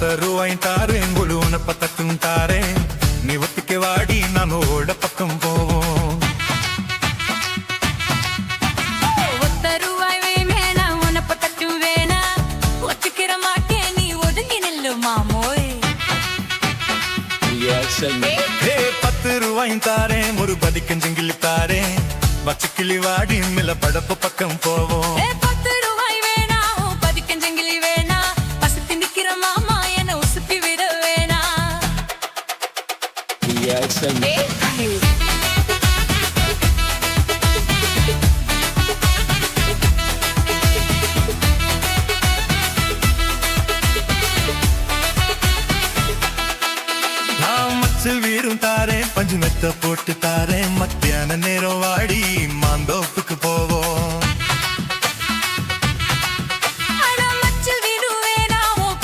10 ரூபாய் தாரேன் முழு உனப்பத்தக்கும் தாரேன் நீ ஒத்திக்க வாடி நான் ஓட பக்கம் போவோம் 10 ரூபாய் வேணா உனப்பத்தக்கும் வேணா ஒத்திக்கிற மாட்டேன் நீ ஒதுங்கி நில்லு மாமோய் 10 ரூபாய் தாரேன் ஒரு பதிக்கஞ்சங்கிலி தாரேன் வச்சுக்கிளி வாடி மில படப்பு பக்கம் போவோம் 10 ரூபாய் வேணா பதிக்கஞ்சங்கிலி வேணா பசுத்தி நிக்கிற மாமா என்ன உசுப்பி விட வேணா வீரும் தாரேன் பஞ்சு மெத்த போட்டு தாரேன் மத்தியான நேரம் வாடி மாந்தோப்புக்கு போவோம்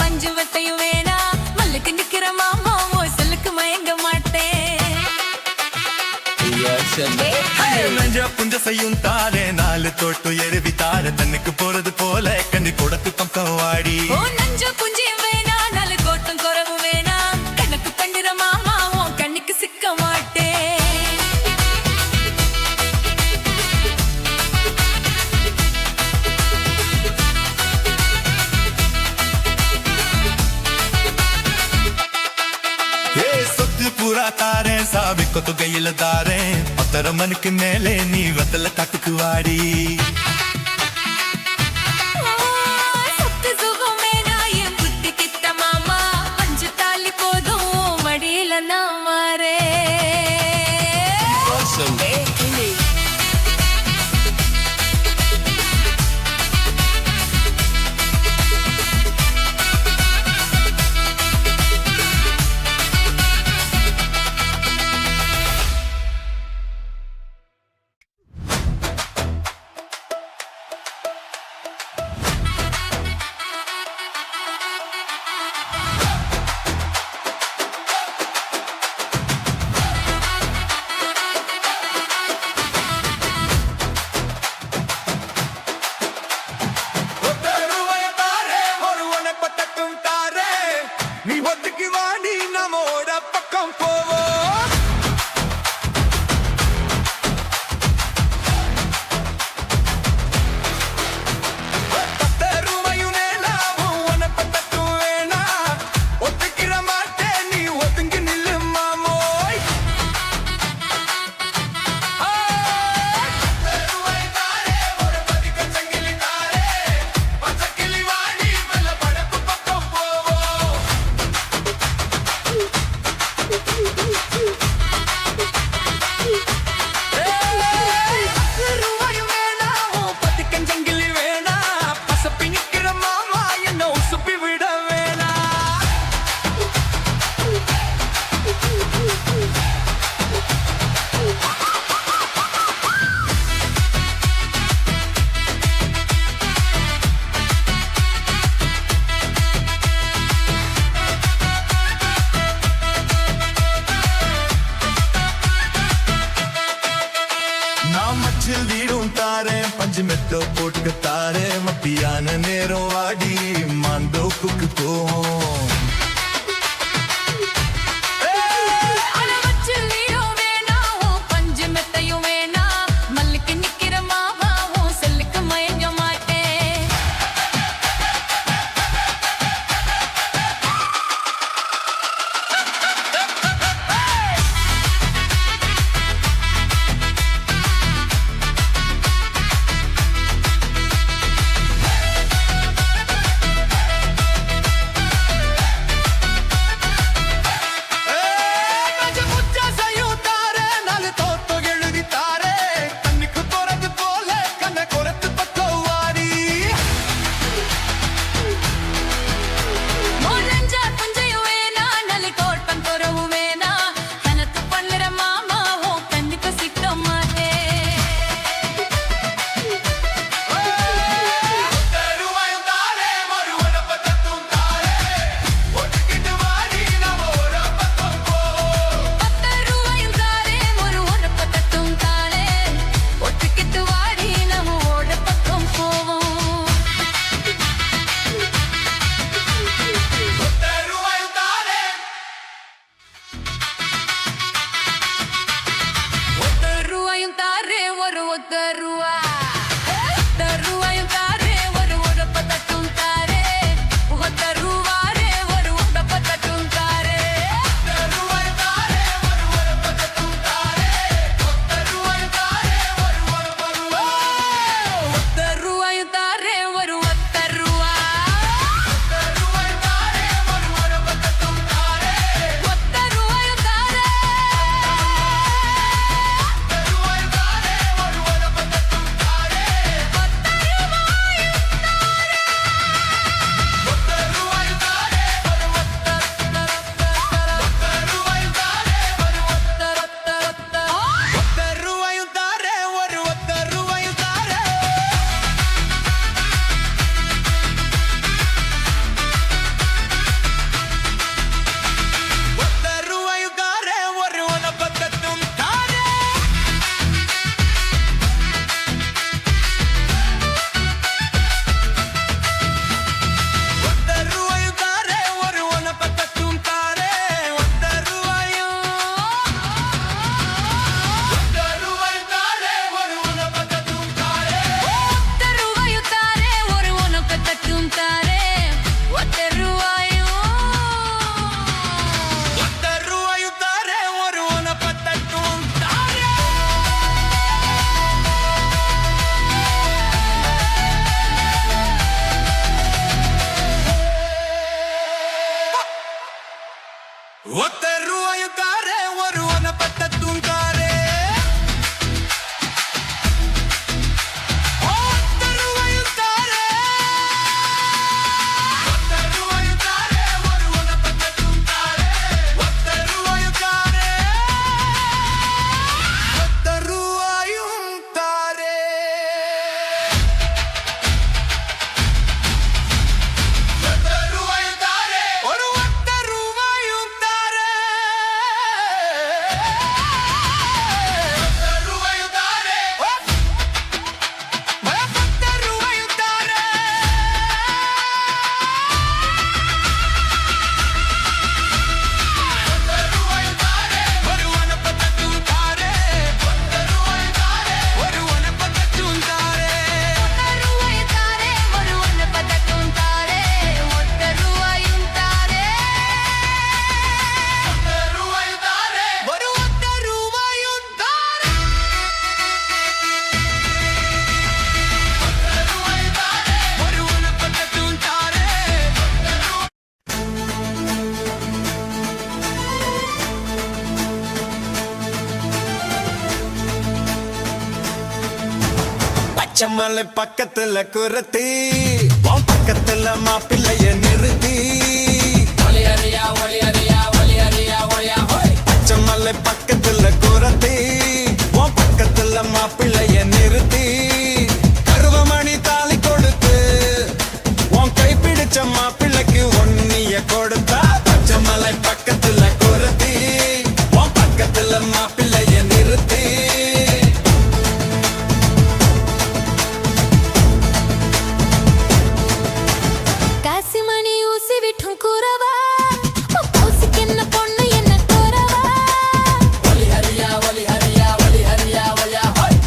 பஞ்சு மெத்தையும் வேணா மல்லுக்கு நிக்கிற மாமா செல்லுக்கு மயங்க மாட்டேன் நெஞ்ச புஞ்ச செய்யும் தாரே 4 தோட்டு எருவி தார தன்னுக்கு போறது போல கண்ணி கூடத்து பக்கம் வாடி நஞ்ச புஞ்சியும் வேணா 4 கோட்டம் குறவு வேணா கண்ணுக்கு கண்டிர மாமா கண்ணுக்கு சிக்க மாட்டேன் சொத்து பூரா தாரேன் சாவி கொத்து கையில தாரேன் 10 மணிக்கு மேலே நீ வத்தல காட்டுக்கு வாடி சொத்து சுகம் வேணா என் புத்தி கிட்ட மாமா பஞ்சு தாலி போதும் மடியில நான் மாறே நீ ஒத்துக்கு வாடி நம்மோட பக்கம் போவோம் வீடும் தாரேன் பஞ்சு மெத்த போட்டு தாரேன் மத்தியான நேரம் வாடி மாந்தோப்புக்கு போவோம் ஒத்த ரூபாயுக்காரே ஒருவன பட்ட தூங்காரே பச்சமலை பக்கத்துல குரத்தி உன் பக்கத்துல மாப்பிள்ளைய நிறுத்தி பச்சமலை பக்கத்துல குரத்தி உன் பக்கத்துல மாப்பிள்ளைய நிறுத்தி கருவமணி தாலி கொடுத்து உன் கை பிடிச்ச மாப்பிள்ளைக்கு ஒன்னிய கொடுத்தா பச்சமலை பக்கத்துல குரத்தி உன் பக்கத்துல மாப்பிள்ளைய நிறுத்தி காசிமணி ஊசி விட்டும் கூறவா ஊசிக்கு என்ன பொண்ணு என்ன கூறவா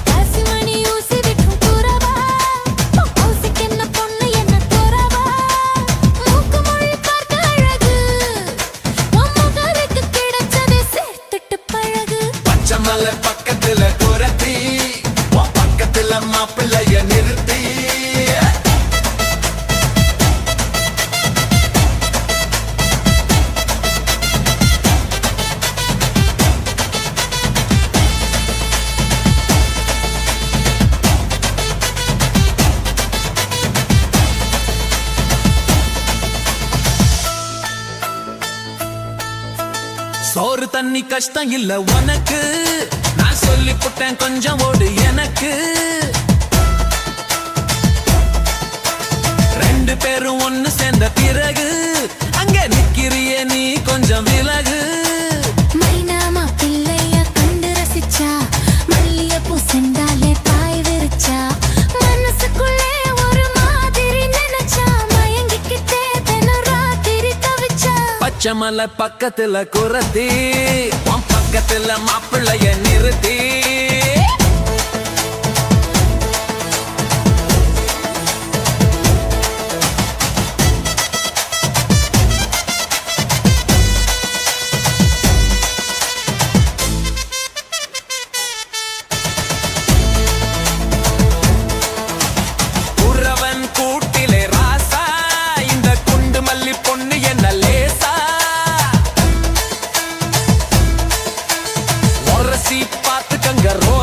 காசிமணி ஊசி விட்டும் கூறவா ஊசிக்கு என்ன பொண்ணு என்ன கூறவா மூக்கு மொழி பார்க்க அழகு உன் முகருக்கு கிடைச்சதை சேர்த்துட்டு பழகு பச்சமலை பக்கத்துல குரத்தி உன் பக்கத்துல மாப்பிள்ளைய நிறுத்தி சோறு தண்ணி கஷ்டம் இல்ல உனக்கு நான் சொல்லி புட்டேன் கொஞ்சம் ஓடு எனக்கு ரெண்டு பேரும் ஒண்ணு சேர்ந்த பிறகு அங்கே நிக்கிறியே நீ கொஞ்சம் விலகு மைனாமா பிள்ளைய கண்டு ரசிச்சா மல்லிகைப்பூ செண்டாலே பாய் விரிச்சா மனசுக்குள்ளே ஒரு மாதிரி நினைச்சா மயங்கிக்கிட்டே தினம் ராத்திரி தவிச்சா பச்சமலை பக்கத்துல குரத்தி உன் பக்கத்துல மாப்பிள்ளைய நிறுத்தி உறவன் கூட்டிலே ராசா இந்த குண்டு மல்லி பொண்ணு என்ன லேசா உரசி பார்த்துக்கங்க ரோ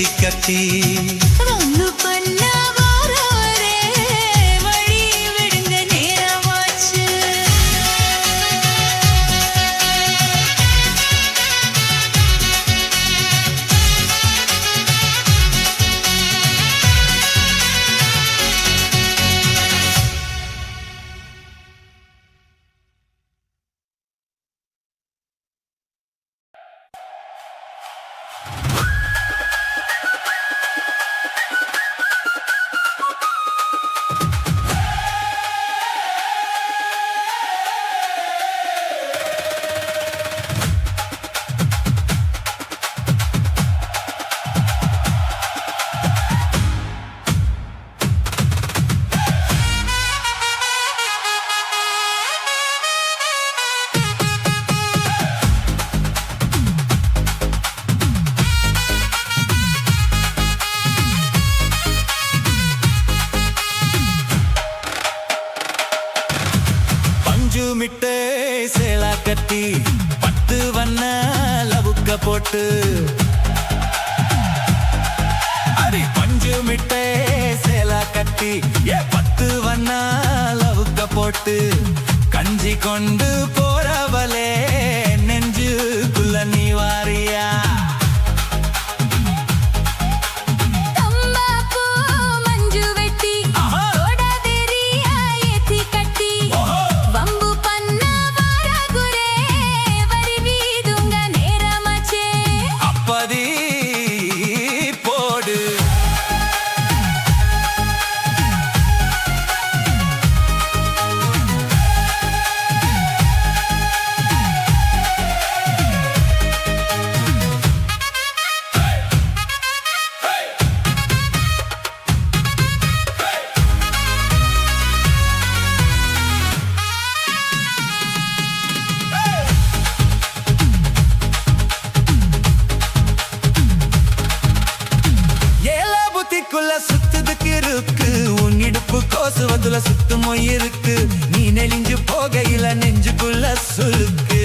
ஏத்தி கட்டி ஒண்ணு பண்ண வாரவரே வழி விடுங்க நேரமாச்சு. பஞ்சு மிட்டே சேலா கட்டி 10 வண்ண லவுக்க போட்டு அடி பஞ்சு மிட்டே சேலா கட்டி 10 வண்ண லவுக்க போட்டு கஞ்சி கொண்டு போறவளே நெஞ்சுக்குள்ள நீ வாரியா தம்பாப்பூ மஞ்சு வெட்டி ஓடாதேரியா ஏத்தி கட்டி வம்பு பண்ண வாரகுரே வரி வீதுங்க நேரமாச்சே. அப்பதி போடு ஏல புத்திக்குள்ள சுத்துதுக்கு இருக்கு உன் இடுப்பு கோசுவதுல சுத்துமோ இருக்கு நீ நெளிஞ்சு போகையில நெஞ்சுக்குள்ள சுருக்கு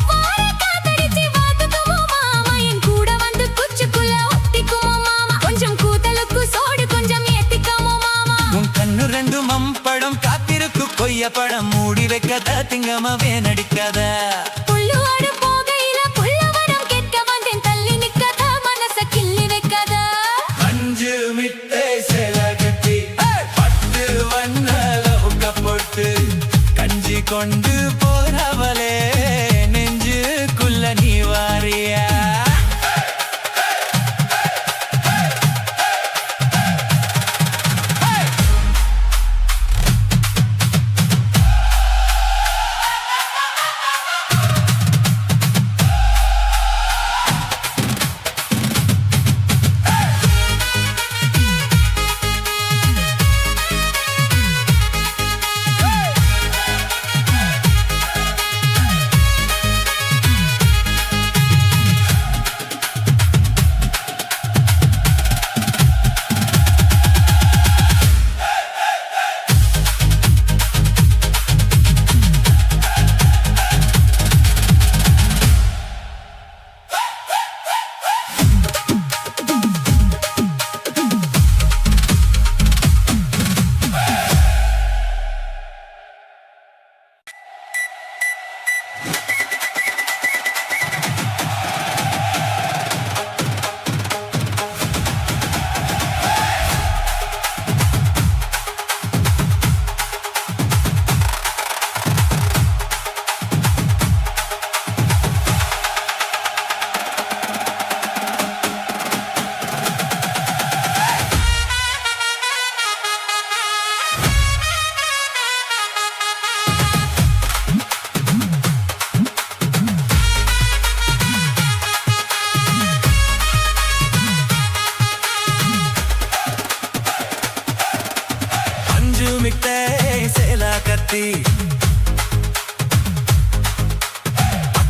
வார காத்தடிச்சு வாத்துக்குமோ மாமா என் கூட வந்து குச்சுக்குள்ள ஒட்டிக்குமோ மாமா கொஞ்சம் கூதலுக்கு சோடு கொஞ்சம் ஏத்திக்கமோ மாமா. உன் கண்ணு ரெண்டு மம்படம் காத்திருக்கு கொய்ய படம் மூடி வைக்காத திங்கமாவே நடிக்காத புல்லுவாடு போகையில புல்லவனம் கேட்க வந்தேன் தள்ளி நிக்காத மனச கிள்ளி வைக்காத. அஞ்சு மிட்டை சேல கட்டி 10 வண்ண லவுக்க போட்டு கஞ்சி கொண்டு போறவளே நெஞ்சுக்குள்ள நீ வாரியா மிட்டை சேலா கத்தி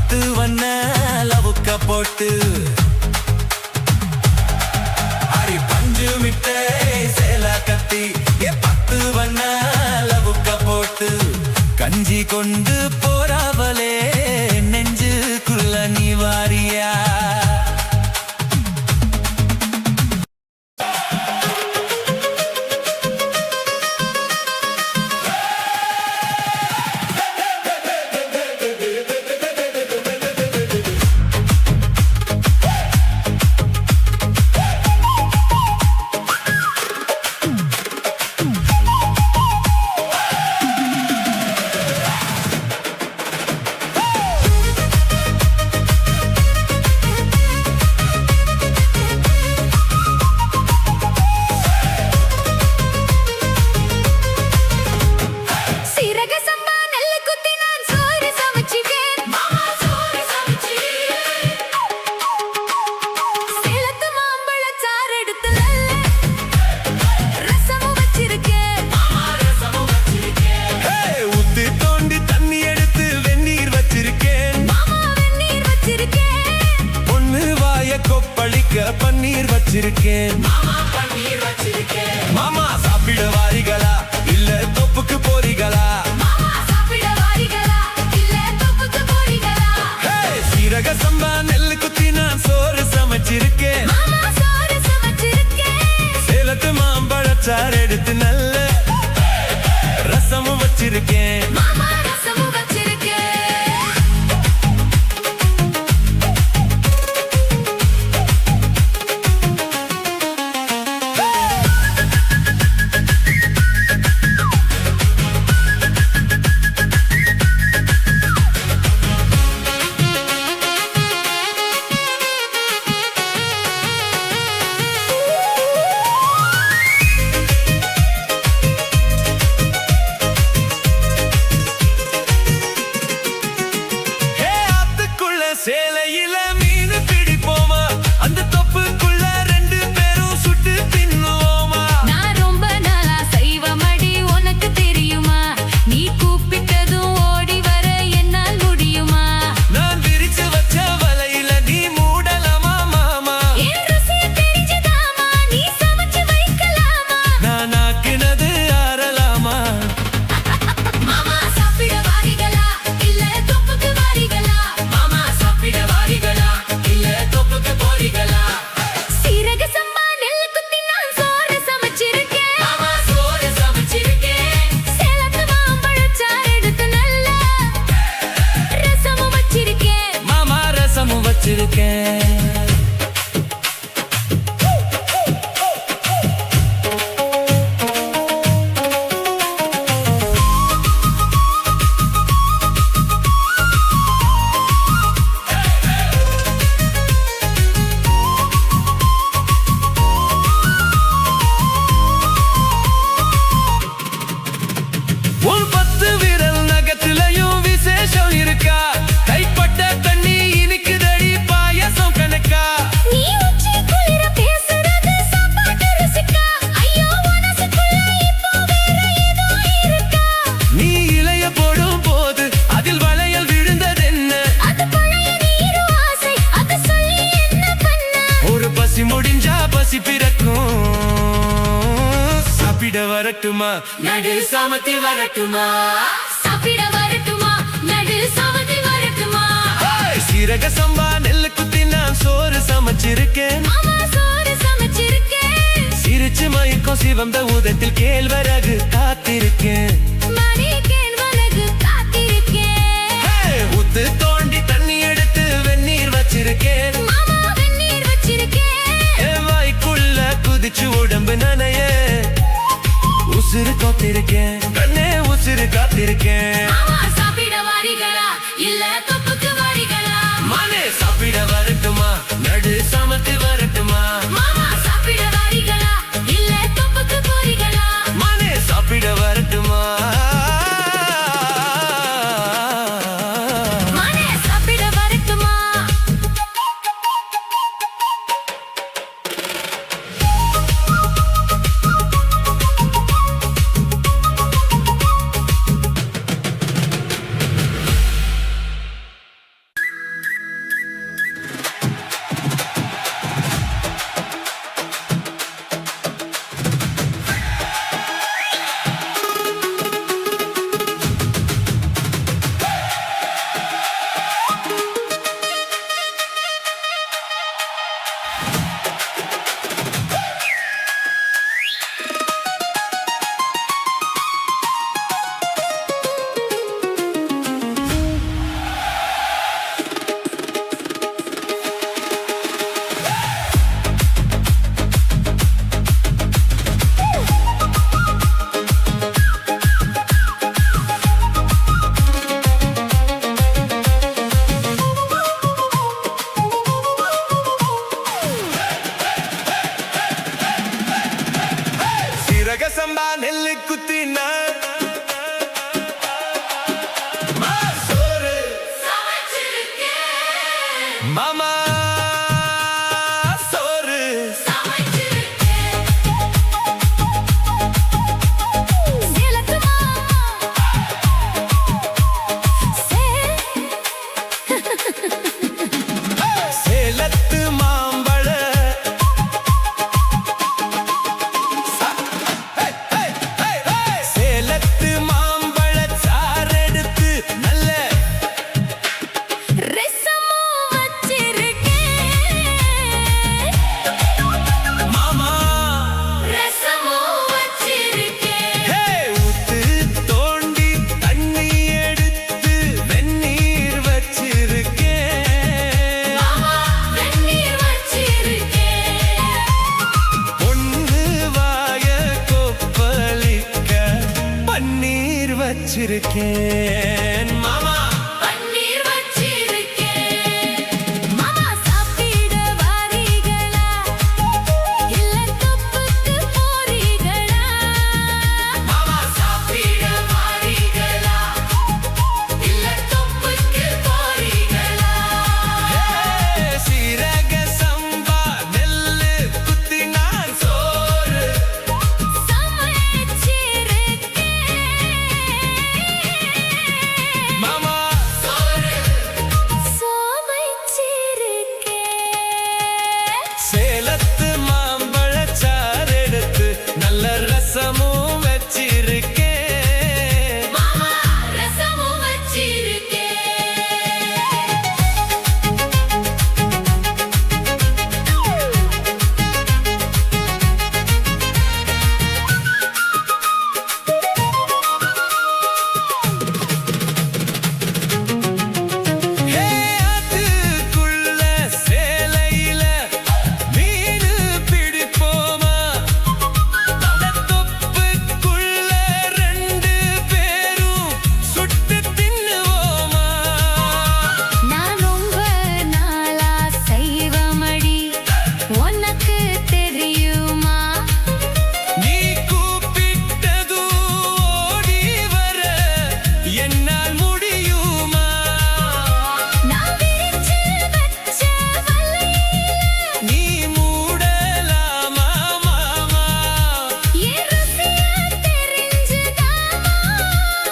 10 வண்ண லவுக்க போட்டு அடி பஞ்சு மிட்டை சேலா கத்தி 10 வண்ண லவுக்க போட்டு கஞ்சி கொண்டு போறாவளே நெஞ்சுக்குள்ள நீ வாரியா வச்சிருக்கேன் மாமா ரசமும் வச்சிருக்கேன் ஹே ஆத்துக்குள்ள சேலையில மீன் பிடிப்போமா அந்த தொப்புக்குள்ள ரெண்டு பேரும் சுட்டு தின்னுவோமா நான் ரொம்ப நாளா செய்வமடி உனக்கு தெரியுமா நீ கூப்பிட்டதும் ஓடி வர என்னால் முடியுமா நான் விரிச்சு வச்ச வலையில நீ மூடலாமா மாமா என் ருசிய தெரிஞ்சுதாமா நீ சமைச்சு வைக்கலாமா நான் ஆக்கினது ஆறலாமா மாமா சாப்பிட வாரிகளா இல்ல தொப்புக்கு வாரிகளா மாமா சாப்பிட வாரிகளா இல்ல தொப்புக்கு போறீங்களா சீரக சம்பா நெல் குத்தி நான் சோறு சமைச்சிருக்கேன் மாமா சோறு சமைச்சிருக்கேன் சேலத்து மாம்பழச்சாறு எடுத்து நல்லா ரசமும் வச்சிருக்கேன் மாமா ரசமும் வச்சிருக்கேன் உன் 10 விரல் நகத்திலையும் விசேஷம் இருக்கா கைப்பட்ட தண்ணி இனிக்குதடி பாயசம் கணக்கா நீ உச்சி குளிர பேசுறது சாப்பாட்டு ருசிக்கா ஐயோ மனசுக்குள்ள இப்போ வேற ஏதோ இருக்கா நீ இலைய போடும் போது அதில் வளையல் விழுந்ததென்ன அது பழைய நீரு ஆசை அது சொல்லி என்ன பண்ண ஒரு பசி முடிஞ்சா பசி பிறக்கும் சாப்பிட வரட்டுமா நடு சாமத்தி வரட்டுமா சாப்பிட வரட்டுமா நடு சாமதி வரட்டுமா ஹாய்! சீரக சம்பா நெல்லு குத்தி நான் சோறு சமைச்சிருக்கேன் மாமா சோறு சமைச்சிருக்கேன் சிரிச்சு மயக்கம் சிவந்த ஊதத்தில் கேழ்வரகு காத்திருக்கேன் மணி கேழ்வரகு காத்திருக்கேன் ஹே! ஊத்து தோண்டி தண்ணி எடுத்து வெந்நீர் வச்சிருக்கேன் மாமா வெந்நீர் வச்சிருக்கேன் என் வாய்க்குள்ள குதிச்சு உடம்பு நனைய உசுறு காத்திருக்கேன் கண்ணே உசுறு காத்திருக்கேன் மாமா சாப்பிட வாரிகளா இல்ல தொப்புக்கு வாரிகளா மனே சாப்பிட வரட்டுமா நடு சமத்து வரட்டுமா மாமா சாப்பிட வாரிகளா இல்ல தொப்புக்கு போரிகளா மனே சாப்பிட வரட்டுமா மனே சாப்பிட வரட்டுமா சீரக சம்பா நெல்லு குத்தினா சோறு மாமா சோறு சேலத்து சேலத்து மாம்பழ வச்சிருக்கேன் மாமா. பன்னீர் வச்சிருக்கேன் மாமா. சாப்பிட வாரீகளா இல்ல தொப்புக்கு போறீகளா? மாமா சாப்பிட வாரீகளா இல்ல தொப்புக்கு போறீகளா? சீரக சம்பா நெல்லு குத்தி நான் சோறு சமைச்சிருக்கேன் மாமா சோறு. சமைச்சிருக்கேன் சேலத்து மாம்பழச்சாறு எடுத்து நல்ல ரசமும் வச்சிருக்கேன் மாமா. ரசமும் வச்சிருக்கேன் ஆத்துக்குள்ள சேலையில மீன் பிடிப்போமா? தொப்புக்குள்ள 2 பேரும் சுட்டு தின்னுவோமா? நான் ரொம்ப நாளா சைவமடி உனக்கு தெரியுமா? நீ கூப்பிட்டதும் ஓடி வர என்னால் முடியுமா? நான் விரிச்சு வச்ச வலையில நீ மூடலாமா மாமா? என் ருசியா தெரிஞ்சுதாமா?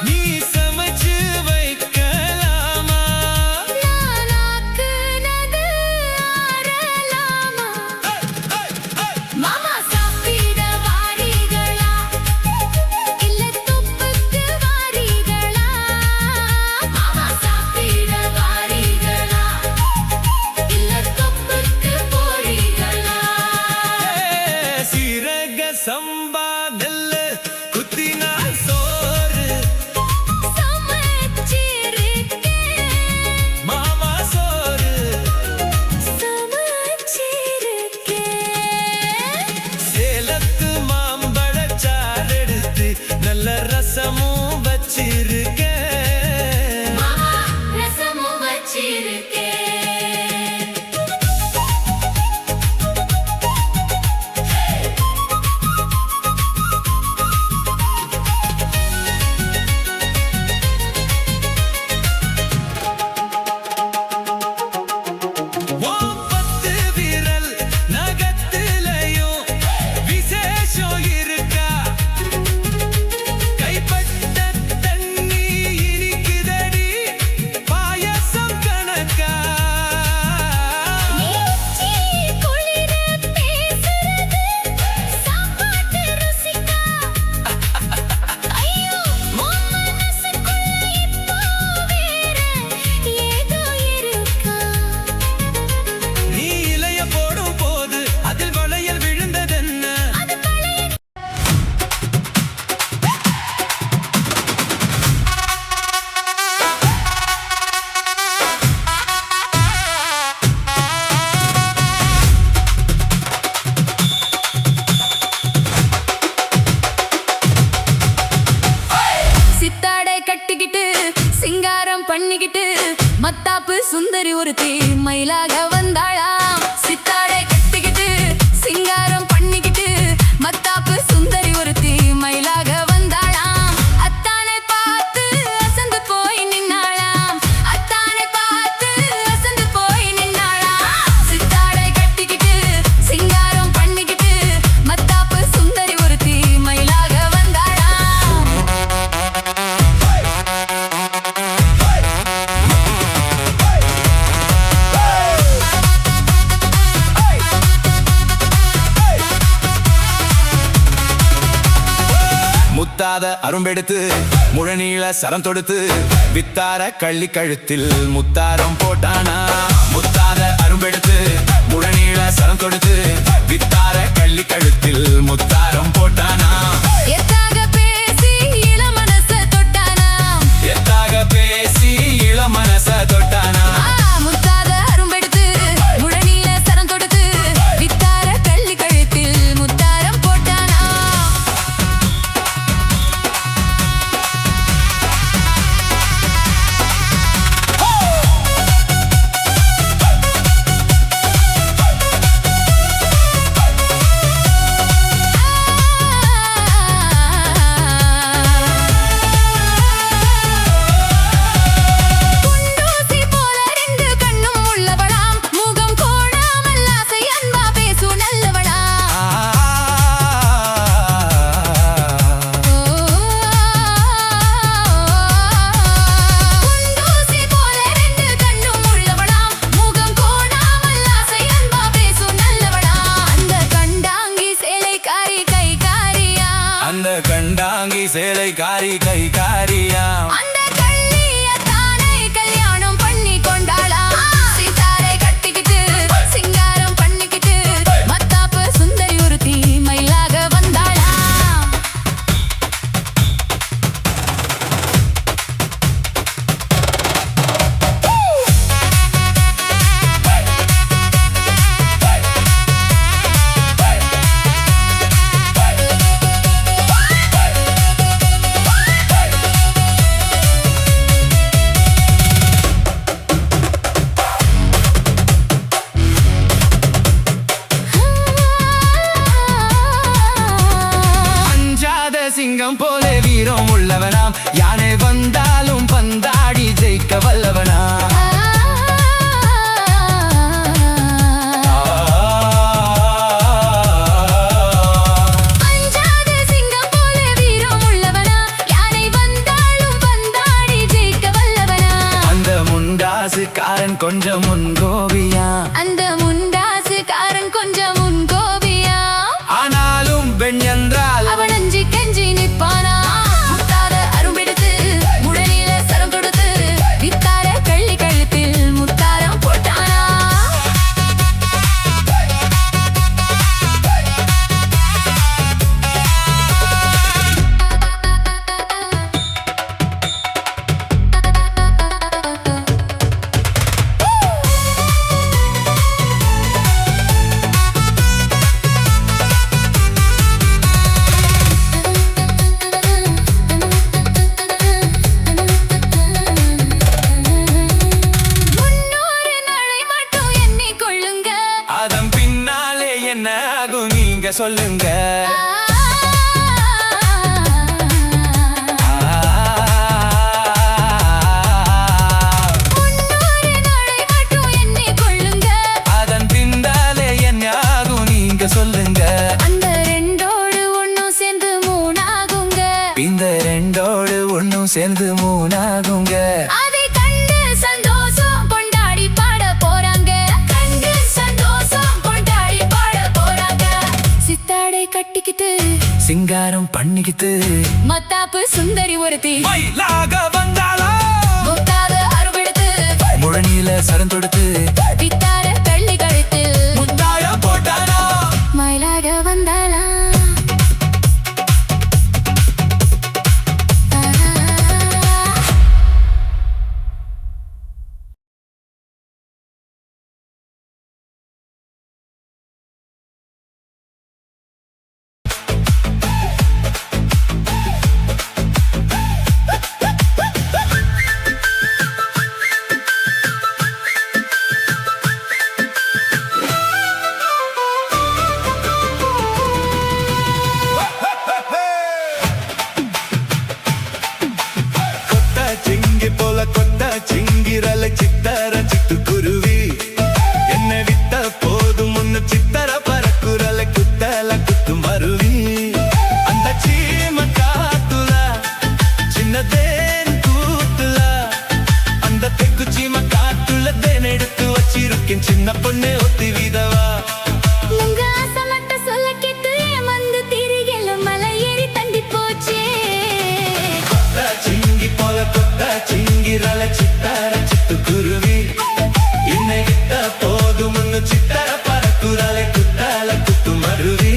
நீ சமைச்சு வைக்கலாமா? நானாக்குனது ஆறலாமா? மாமா சாப்பிட வாரீகளா இல்ல தொப்புக்கு வாரீகளா? மாமா சாப்பிட வாரீகளா இல்ல தொப்புக்கு போறீகளா? சீரக சம்பா நெல்லு குத்தி நான் சோறு சமைச்சிருக்கேன் மாமா சோறு. சமைச்சிருக்கேன் சேலத்து மாம்பழச்சாறு எடுத்து நல்ல ரசமும் வச்சிருக்கேன் மாமா. ரசமும் வச்சிருக்கேன் ஓ 10 விரல் நகத்திலையும் விசேஷம் இருக்கா? கைப்பட்ட தண்ணி இனிக்குதடி பாயசம் கணக்கா? நீச்சி குளிர பேசுறது சாப்பாட்டு ருசிக்கா? ஐயோ உன் மனசுக்குள்ள இப்போ வேற ஏதோ இருக்கா? நீ இலைய போடும் போது அதில் வளையல் விழுந்ததென்ன? அது பழைய சித்தாடை கட்டிக்கிட்டு சிங்காரம் பண்ணிக்கிட்டு மத்தாப்பு சுந்தரி ஒருத்தி மயிலாக வந்தாளாம். சித்தாடை கட்டிக்கிட்டு சிங்காரம் பண்ணிக்கிட்டு மத்தாப்பு சுந்தரி ஒருத்தி மயிலாக வந்தாளாம். அத்தானை பார்த்து அசந்து போய் நின்னாளாம். அத்தானை பார்த்து அசந்து போய் நின்னாளாம். சித்தாடை கட்டிக்கிட்டு சிங்காரம் பண்ணிக்கிட்டு மத்தாப்பு சுந்தரி ஒருத்தி மயிலாக வந்தாளாம். முத்தாத அரும்பெடுத்து முழநீள சரம் தொடுத்து வித்தார கள்ளி கழுத்தில் முத்தாரம் போட்டானா? முத்தாத அரும்பெடுத்து முழநீள சரம் தொடுத்து வித்தார கள்ளி கழுத்தில் முத்தாரம் போட்டானா? எத்தாக பேசி இளமனச தொட்டானாம். எத்தாக பேசி இளமனச தொட்டானா? முத்தாத அரும்பெடுத்து முழநீள சரம் தொடுத்து வித்தார கள்ளி கழுத்தில் முத்தாரம் போட்டானாம். வாங்கி சேலை காரி கை காரியாம் அந்த கள்ளியத்தானை கல்யாணம் பண்ணி கொண்டாளா சித்தாரை கட்டிக்கிட்டு சிங்காரம் பண்ணிக்கிட்டு மத்தாப்பு சுந்தரி ஒருத்தி மயிலாக வந்தாளா அஞ்சாத சிங்கம் போல வீரம் உள்ளவனாம் யானை வந்தாலும் பந்தாடி ஜெயிக்க வல்லவனாம் அஞ்சாத சிங்கம் போல வீரம் உள்ளவனா யானை வந்தாலும் பந்தாடி ஜெயிக்க வல்லவனா அந்த முண்டாசுக்காரன் கொஞ்சம் முன்கோபியா அந்த முண்டாசுக்காரன் கொஞ்சம் முன்கோபியா ஆனாலும் பெண் என்றால் அவன் அஞ்சி கெஞ்சி நிற்பானா முத்தார அரும்பெடுத்து முடலில சரம் கொடுத்து வித்தார கள்ளி கழுத்தில் முத்தாரம் போட்டானா முன்னூறு நாளை மட்டும் எண்ணிக்கொள்ளுங்க அதன் பின்னாலே என்ன ஆகும் நீங்க சொல்லுங்க முன்னூறு நாளை மட்டும் எண்ணிக்கொள்ளுங்க அதன் பின்னாலே என்ன ஆகும் நீங்க சொல்லுங்க அந்த ரெண்டோடு ஒண்ணும் சேர்ந்து மூணாகுங்க இந்த ரெண்டோடு ஒண்ணும் சேர்ந்து மூணாகுங்க அதை கண்டு சந்தோஷம் கொண்டாடி பாட போறாங்க கண்டு சந்தோஷம் கொண்டாடி பாட போறாங்க சித்தாடை கட்டிக்கிட்டு சிங்காரம் பண்ணிக்கிட்டு மத்தாப்பு சுந்தரி ஒருத்தி மயிலாக வந்தாளா முத்தாத அருவெடுத்து முழனியில சரம் தொடுத்து வித்தார கள்ளி கழுத்தில் முத்தாயம் போட்டானா மயிலாக வந்தாளா கொத்த சிங்கி போல கொத்த சிங்கிரல சித்தர சிட்டுக்குருவி என்ன விட்ட போதும் முன்னு சித்தர பறக்குறல குத்தல குத்து மருவி அந்த சீம காத்துல சின்னதேன் கூத்துல அந்த தெக்கு சீம காத்துல தேன் எடுத்து வச்சிருக்கேன் சின்ன பொண்ணு ஒத்தி விதவா உங்க ஆசை மட்டும் சொல்ல கேட்டு ஏமாந்து திரிகல மலை ஏறி தண்டி போச்சே கொத்த சிங்கி போல கொத்த சிங்கிரல சித்தர சிட்டுக்குருவி என்ன விட்ட போதும் முன்னு சித்தர பறக்குறல குத்தல குத்து மருவி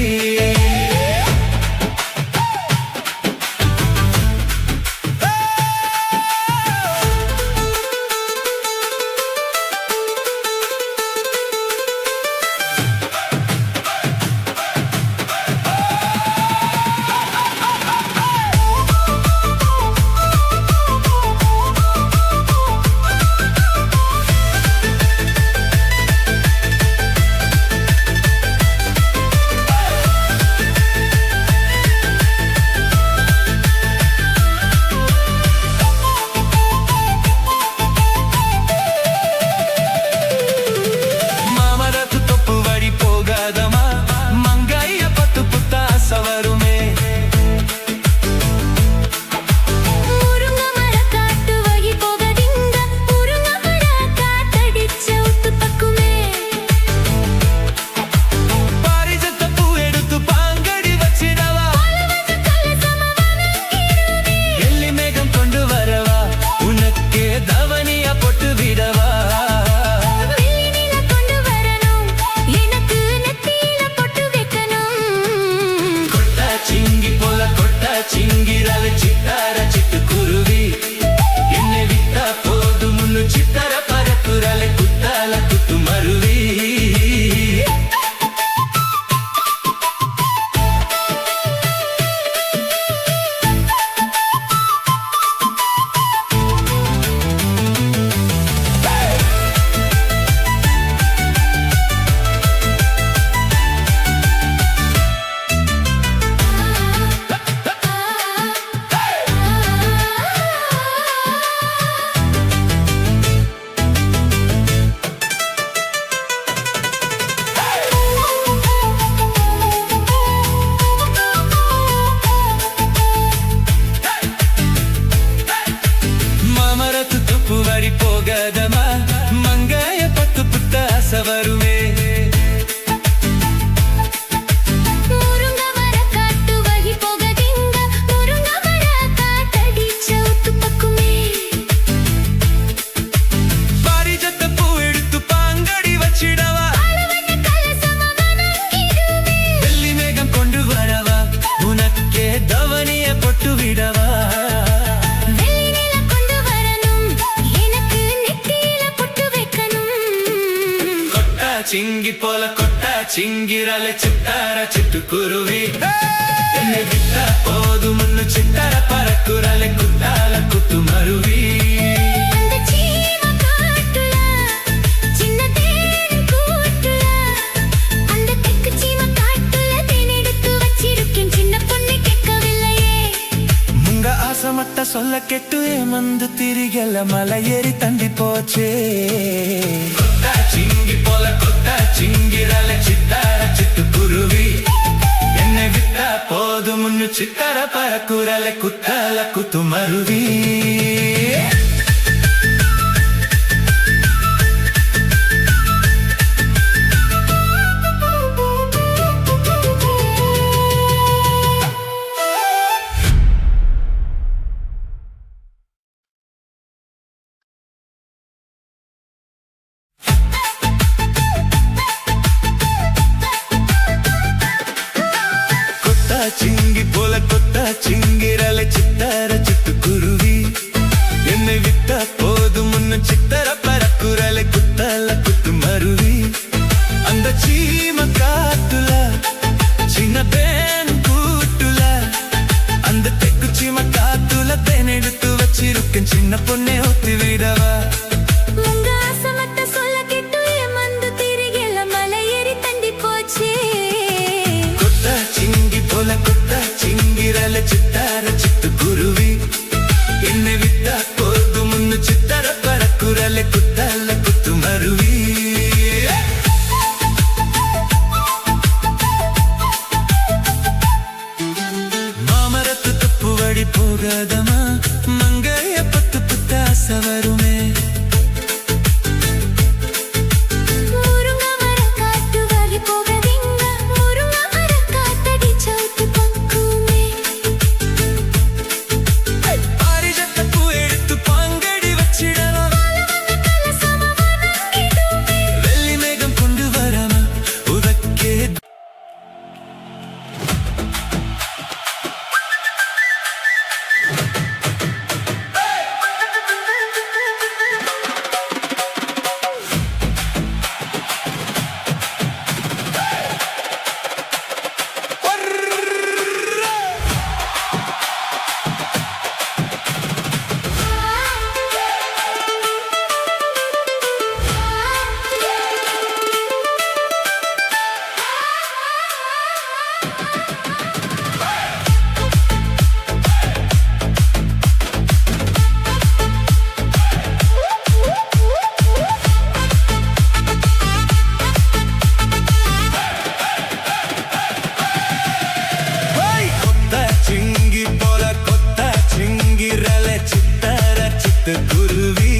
ಚಿಂಗಿ ಪೋಲ ಕೊಟ್ಟ ಚಿಂಗಿರಲೆ ಚಿತ್ತಾರ ಚಿಟ್ಟುಕುರುವಿ ಎನ್ನೆ ಬಿಟ್ಟ போது முன்னு சித்தர பறக்குறலை குத்தால குத்து மருவி அந்த சீம காட்டுல சின்ன தேன் கூட்டுல அந்த தெக்கு சீம காட்டுல தேன் எடுத்து வச்சிருக்கேன் சின்ன பொண்ணு கேட்கவில்லையே ಮುಂಗ ಆಸಮತ್ತ சொல்ல ಕೆಟ್ಟು ஏமந்து திரிகல மலை ஏறி தண்டி போச்சே கொத்த சிங்கி போல கொத்த சிங்கிரலை சித்தார சிட்டுக்குருவி என்னை விட்டா போதும் முன்னு சித்தர பறக்குறலை குத்தால குத்து மருவி சிங்கி போல கொத்த சிங்கிரலை சித்தார சிட்டுக்குருவி என்னை விட்டா போதும் முன்னு சித்தர பறக்குறலை குத்தால குத்து மருவி அந்த சீம காட்டுல சின்ன தேன் கூட்டுல அந்த தெக்கு சீம காட்டுல தேன் எடுத்து வச்சிருக்கேன் சின்ன பொண்ணே ஒத்தி விடவா உங்க ஆசமத்த சொல்ல கேட்டு ஏமந்து திரிகல மலை ஏறி தண்டி போச்சே கொத்த சிங்கி போல கொத்த சிங்கிரலை சித்தார சிட்டுக்குருவி என்னை விட்டா போதும் முன்னு சித்தர பறக்குறலை குத்தால குத்து மருவி மாமரத்து தப்பு வழி போகாதமா மங்கைய பத்து புத்தாச வருமே முருங்க மர காட்டு வழி போகதிங்க முருங்க மர காத்தடி சவுத்து பக்குமே பாரிஜத்த பூ எடுத்து பாங்கடி வச்சிடலாம் வெள்ளி மேகம் கொண்டு வராம உதக்கே கொத்த சிங்கி போல கொத்த சிங்கிரலை சித்தார சிட்டுக்குருவி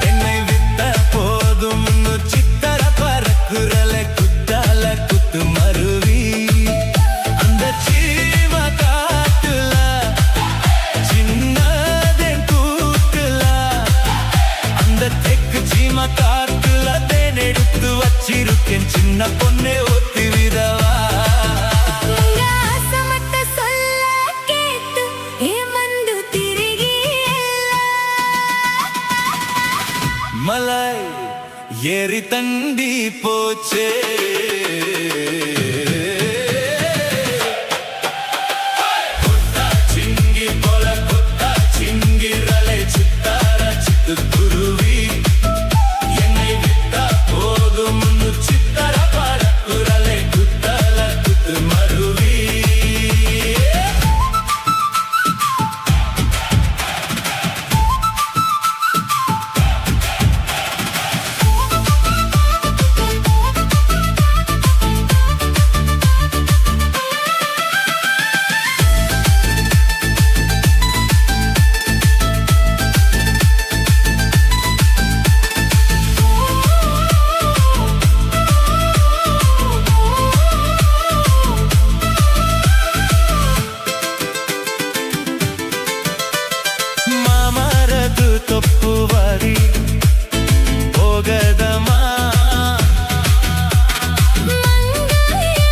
என்னை விட்ட போதும் முன்னு சித்தர பறக்குறலை குத்தால குத்து மருவி அந்த சீம காட்டுல சின்னதேன் கூட்டுல அந்த தெக்கு சீம காட்டுல தேன் எடுத்து வச்சிருக்கேன் சின்ன பொண்ணே ஒத்தி விடவா உங்க ஆசமத்த சொல்ல கேட்டு ஏமந்து திரிகியல்ல மலை ஏறி தண்டி போச்சே கொத்த சிங்கி போல கொத்த சிங்கிரலை சித்தார சிட்டுக்குருவி என்னை விட்டா போதும் முன்னு சித்தர பறக்குறலை குத்தால குத்து மருவி ಮಾಮರದು ತಪ್ಪುವರಿ ಹೋಗದಮಾ ಮಂಗಯ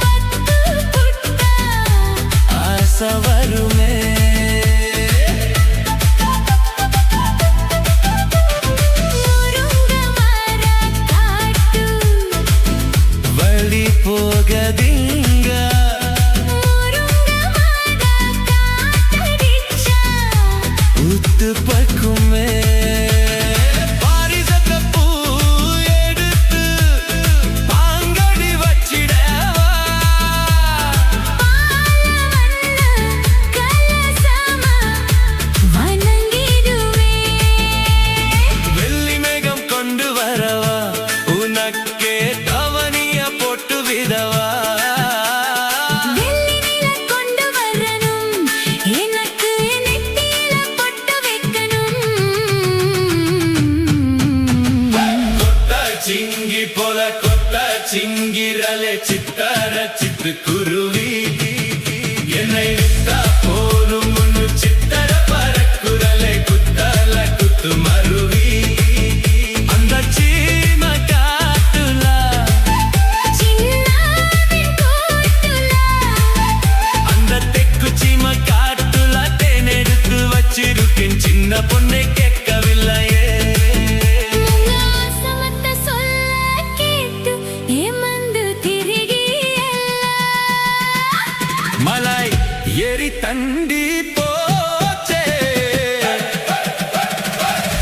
ಪತ್ತು ಪುಟ್ಟ ಆಸವರುಮೇ முருங்க மர காட்டுல சிங்கிரலே சித்தார சித்து குருவி என்னை விட்டா போதும் முன்னு சித்தர பறக்குரலே குத்தால குத்து மருவி அந்த சீம காட்டுல அந்த தெக்கு சீம காட்டுல தேனெடுத்து வச்சிருக்கேன் சின்ன பொண்ணை கேட்கவில்லையே மலை ஏறி தண்டி போச்சே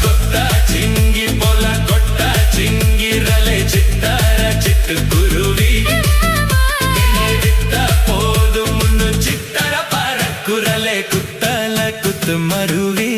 கொத்தா சிங்கி போல கொட்டா சிங்கிரலே சித்தார சித்து குருவி என்னை விட்டா போதும் முன்னு சித்தர பறக்குரலே குத்தல குத்து மருவி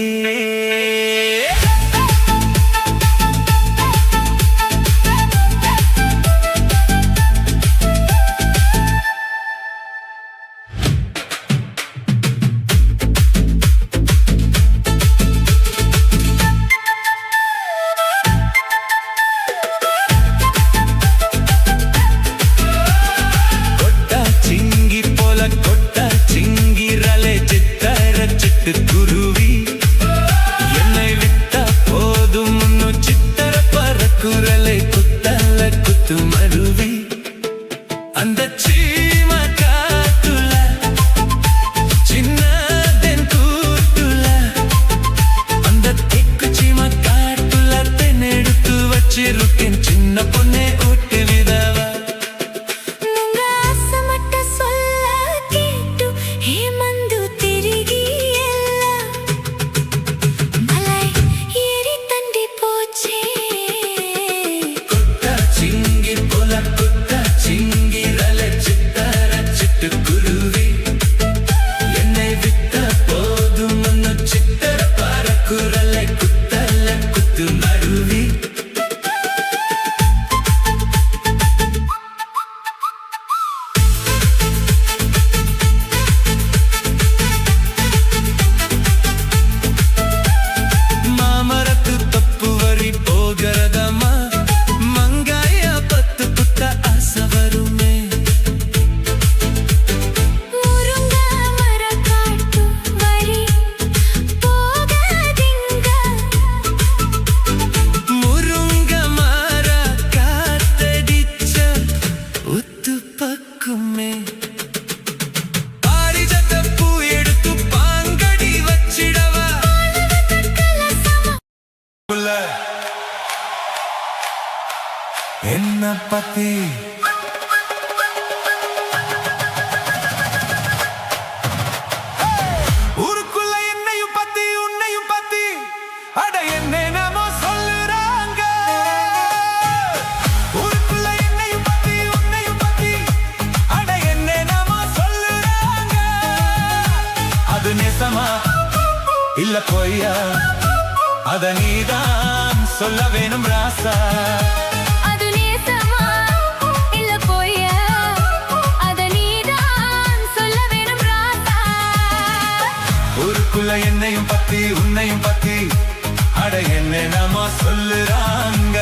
குருவி என்னை விட்டா போதும் முன்னு சித்தர பறக்குரலை குத்தல குத்து மருவி அந்த சீம காட்டுல சின்னதென் கூட்டுல அந்த தெக்கு சீம காட்டுல தென்னெடுத்து வச்சிருக்கேன் சின்ன பொண்ணே ஊட்டு விதவா குருவி என்னை விட்ட போதும் முன்னு சித்தர பறக்குரலை குத்தல குத்து மருவி மாமரத்து தப்பு வரி போகிறதம்மா மங்காய பத்து புத்த ஆசை வருமே பக்குமே பாரிஜாத பூ எடுத்து பாங்கடி வச்சிடவா என்ன பத்தி ஊருக்குள்ள என்னையும் பத்தி உன்னையும் பத்தி அட என்னமோ சொல்லுறாங்க ஊருக்குள்ள என்னையும் பத்தி உன்னையும் பத்தி அட என்னமோ சொல்லுறாங்க அது நேசமா இல்ல பொய்யா அத நீதான் சொல்ல வேணும் ராசா என்னையும் பத்தி உன்னையும் பத்தி அட என்னமோ சொல்லுறாங்க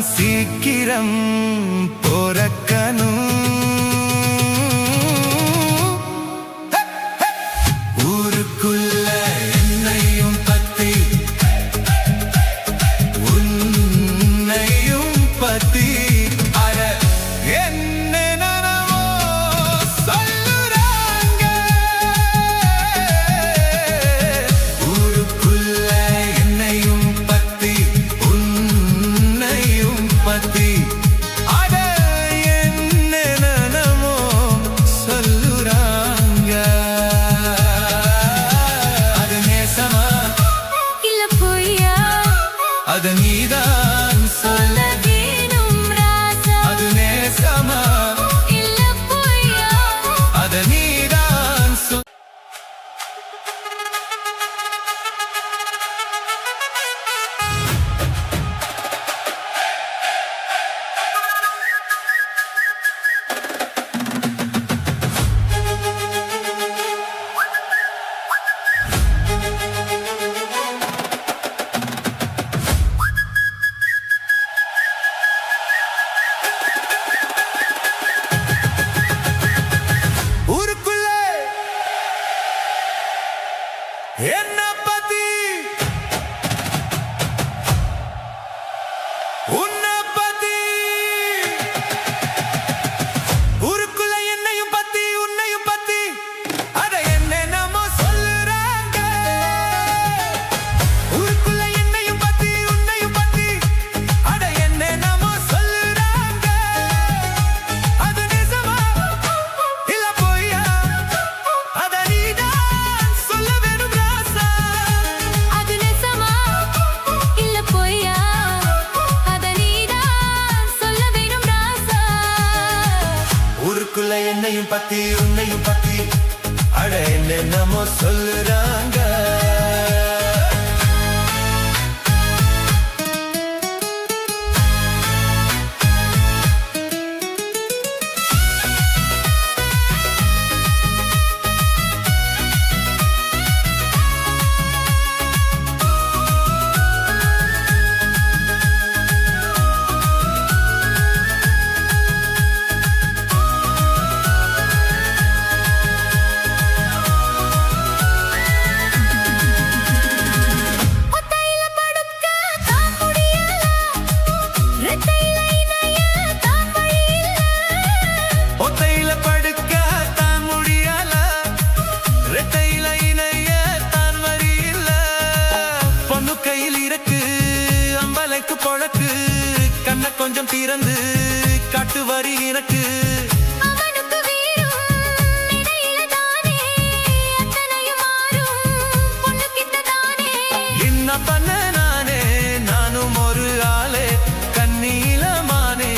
சீக்கிரம் பொறக்கணும். ஊருக்குள்ள என்னையும் பத்தி உன்னையும் பத்தி அட என்னென்னமோ சொல்லுறாங்க. ஊருக்குள்ள என்னையும் பத்தி உன்னையும் பத்தி அட என்னென்னமோ சொல்லுறாங்க. அது நேசமா இல்ல பொய்யா அது நீதான் சொல்ல வேணும் ராசா அது நேசமா இல்ல பொய்யா அது நீதான் சொல். ஊருக்குள்ளே என்ன பத்தி உன்னை பத்தி ஊருக்குள்ள என்னையும் பத்தி உன்னையும் பத்தி அட என்னென்னமோ சொல்லுறாங்க. ஊருக்குள்ள என்னையும் பத்தி உன்னையும் பத்தி அட என்னென்னமோ சொல்லுறாங்க. அது நிஜமா இல்ல பொய்யா அத நீதான் சொல்ல வேணும் ராசா. அது நெசமா இல்ல பொய்யா அத நீதான் சொல்ல வேணும் ராசா ஊருக்குள்ள என்னையும் பத்தி உன்னையும் பத்தி அட என்னென்னமோ சொல்லுறாங்க. ஒத்தையில படுக்க தான் முடியல ரெட்டையில இணைய தான் வழி இல்ல ஒத்தையில படுக்க தான் முடியல ரெட்டையில இணைய தான் வரி இல்ல. பொண்ணு கையில் இருக்கு அம்பலைக்கு பொழக்கு கண்ண கொஞ்சம் திறந்து காட்டு வரி எனக்கு. அவனுக்கு வீரும் இடையில தானே அத்தனையும் மாறும் பொண்ணுகிட்ட தானே என்ன பண்ண நானே நானும் ஒரு ஆளே கண்ணீலமானே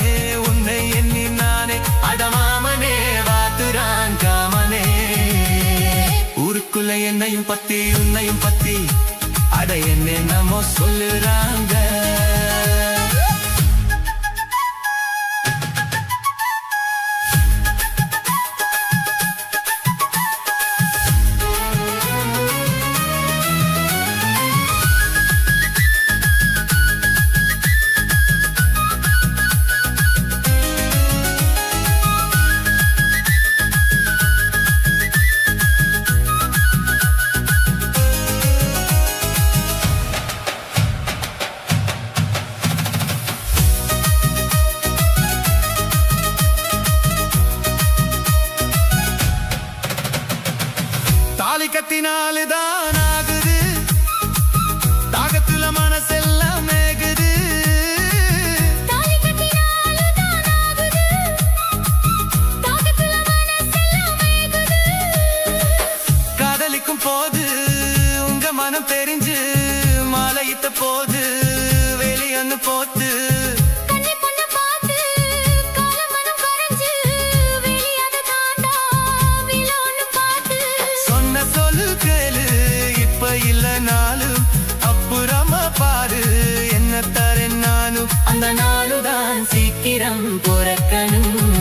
உன்னை எண்ணி நானே அடமாமனே வாத்துறான் காமனே. ஊருக்குள்ள என்னையும் பத்தி உன்னையும் பத்தி அட என்னென்னமோ சொல்லுறாங்க. தாலி கத்தினாலுதான் ஆகுது தாகத்துல மனசெல்லாம் மேகுது. தாலி கட்டினால தான் ஆகுது தாகத்துல மனசெல்லாம் வேகுது காதலிக்கும் போது உங்க மனம் தெரிஞ்சு மாலையிட்ட போது வெளியன்னு போத்து கண்ணி பொண்ண பார்த்து காலம் மனம் கரைஞ்சு வெளியாத தாண்டா விலோன்னு பார்த்து சொன்ன சொல்லு கேளு இப்ப இல்லனாலும் அப்புறமா பாரு என்ன தரேன் நானும் அந்த நாளுதான் சீக்கிரம் பொறக்கணும்.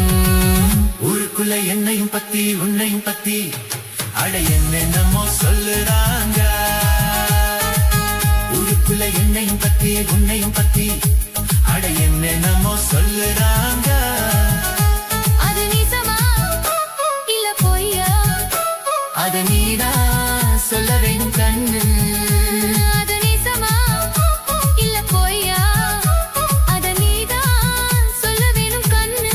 ஊருக்குள்ள என்னையும் பத்தி உன்னையும் பத்தி அட என்னென்னமோ சொல்லுறாங்க. ஊருக்குள்ள என்னையும் பத்தி உன்னையும் பத்தி அட அட என்னென்னமோ சொல்லுறாங்க. அது நிஜமா இல்ல பொய்யா? அத நீதான் சொல்ல வேணும் கண்ணு. அது நிஜமா இல்ல பொய்யா? அத நீதான் சொல்ல வேணும் கண்ணு.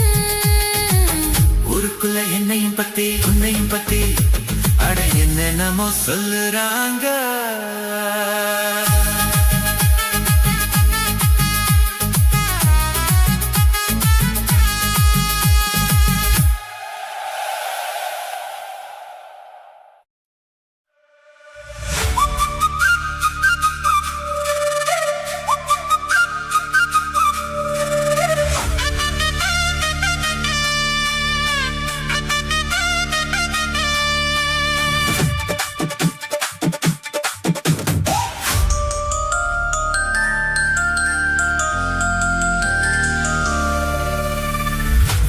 ஊருக்குள்ள என்னையும் பத்தி உன்னையும் பத்தி அட என்னென்னமோ சொல்லுறாங்க.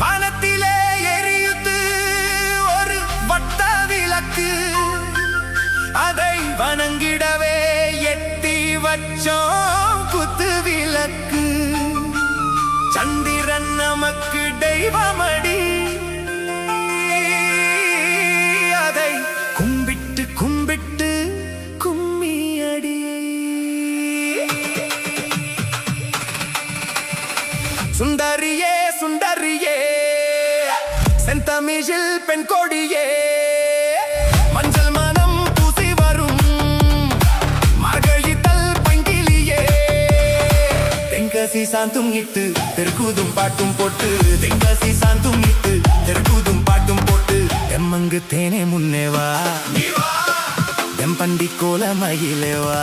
வானத்திலே எரியுது ஒரு வட்ட விளக்கு, அதை வணங்கிடவே எட்டி வச்சோம் குத்து விளக்கு. சந்திரன் நமக்கு தெய்வமடி, அதை கும்பிட்டு கும்பிட்டு கும்மியடி. சுந்தரியே சுந்தரியே செந்தமிழில் பெண் கொடியே, மஞ்சள் மனம் பூசி வரும் மார்கழித்தல் பங்கிலியே. தென்காசி சாந்தும் இட்டு தெற்கூதும் பாட்டும் போட்டு, தென்காசி சாந்தும் இட்டு தெற்கூதும் பாட்டும் போட்டு, எம்மங்கு தேனே முன்னேவா எம்பண்டி கோல மகிழேவா.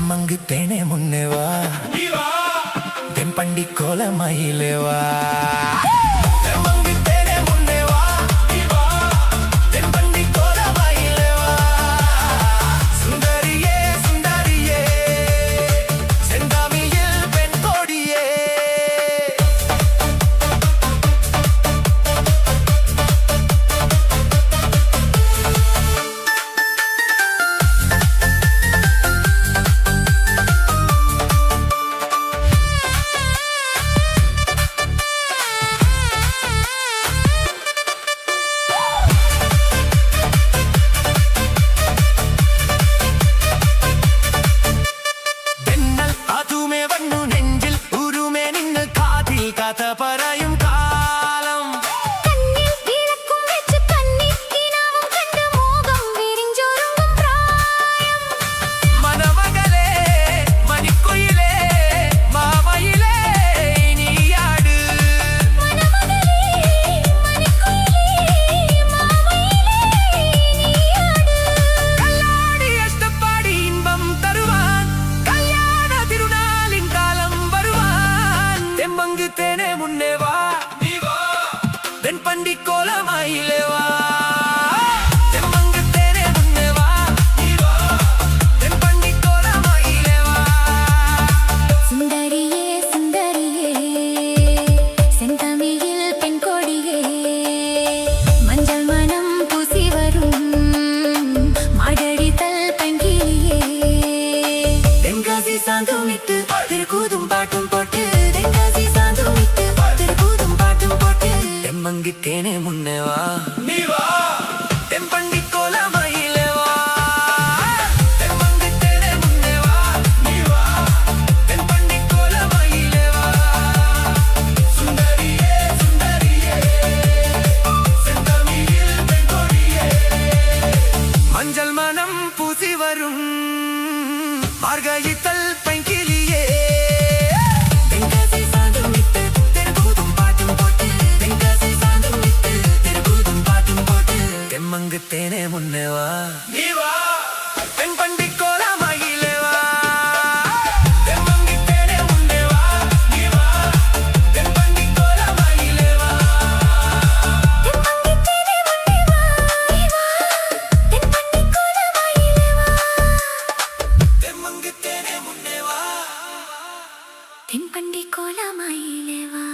மங்கு தேனே முன்னேவா தென்பண்டி கோல மயிலேவா. மங்கு தேனே முன்னேவா தென்பண்டி கோல மயிலேவா. சுந்தரியே சுந்தரியே செந்தாமியில் பெண் கொடியே. പറയും കാലം കണ്ണിൽ വിളക്കും വെച്ച് കണ്ണിൽ കിനാവും കണ്ട് മോഹം വിരിഞ്ചൊരുങ്ങും പ്രായം. മനമകളെ മണിക്കുയിലേ മാമയിലേ നീയാട്. മനമകളേ മണിക്കുയിലേ മാമയിലേ നീയാട്. കല്ലാടി അഷ്ടപ്പാടി ഇன்பം തരുവാൻ കല്യാണ തിരുനാളിൻ കാലം വരുവാൻ. തെമ്മങ്ക് തേനെ മുന്നേവാ தென்பண்டி கோல மயிலேவா. தெம்மங்கு தேனே முன்னேவா தென்பண்டி கோல மயிலேவா. சுந்தரியே சுந்தரியே செந்தமிழில் பெண் கொடியே, மஞ்சள் மனம் பூசி வரும் மார்கழித்தல் பங்கிலியே. தென்காசி சாந்தும் இட்டு திருக்கூதும் பாட்டும் போட்டு, தென்காசி சாந்தும் இட்டு திருக்கூதும் பாட்டும் போட்டு, தெம்மங்கு தேனே முன்னேவா. மார்கழித்தல் பைங்கிலியே தென்காசி சாந்தும் விட்டு தெருக்கூத்தும் பாட்டும் போட்டு தென்காசி சாந்தும் விட்டு தெருக்கூத்தும் பாட்டும் போட்டு தெம்மங்கு தேனே முன்னே வா நீ வா தென்பண்டி கோலமயிலே வா தெம்மங்கு தேனே முன்னே வா நீ வா தென்பண்டி கோலமயிலே வா தென்மங்கி தேனே முன்னே வா நீ வா தென்பண்டி கோலமயிலே வா தெம்மங்கு தேனே முன்னே வா தென்பண்டி கோலமயிலே வா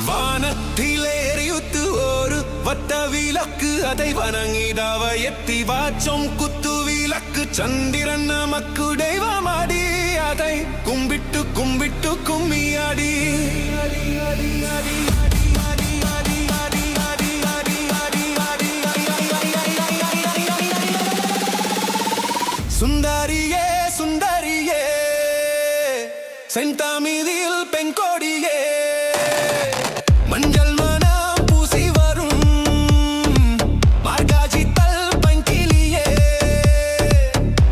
வானத்திலே எரியுத்து ஒரு வட்ட விளக்கு அதை வணங்கிடாவ எத்தி வாச்சம் குத்து விளக்கு சந்திரன் நமக்கு தெய்வமாடி அதை கும்பிட்டு கும்பிட்டு கும்மியாடி சுந்தரியே சுந்தரியே செந்தாமிதில் பெண்கொடியே மஞ்சள் மனம் பூசி வரும் மார்கழித்தல் பைங்கிலியே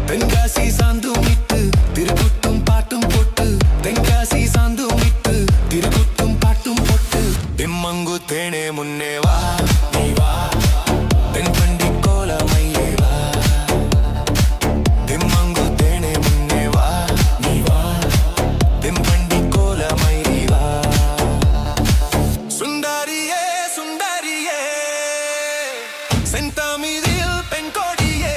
தென்காசி சாந்தும் விட்டு திருக்குத்தும் பாட்டும் போட்டு தென்காசி சாந்தும் விட்டு திருக்குத்தும் பாட்டும் போட்டு தெம்மங்கு தேனே முன்னே வா நீ வா தென்பண்டி கோலமயிலே வா தெம்மங்கு தேனே முன்னே வா நீ வா தென்பண்டி கோலமயிலே வா சுந்தரியே சுந்தரியே செந்தாமிதில் பெண்கொடியே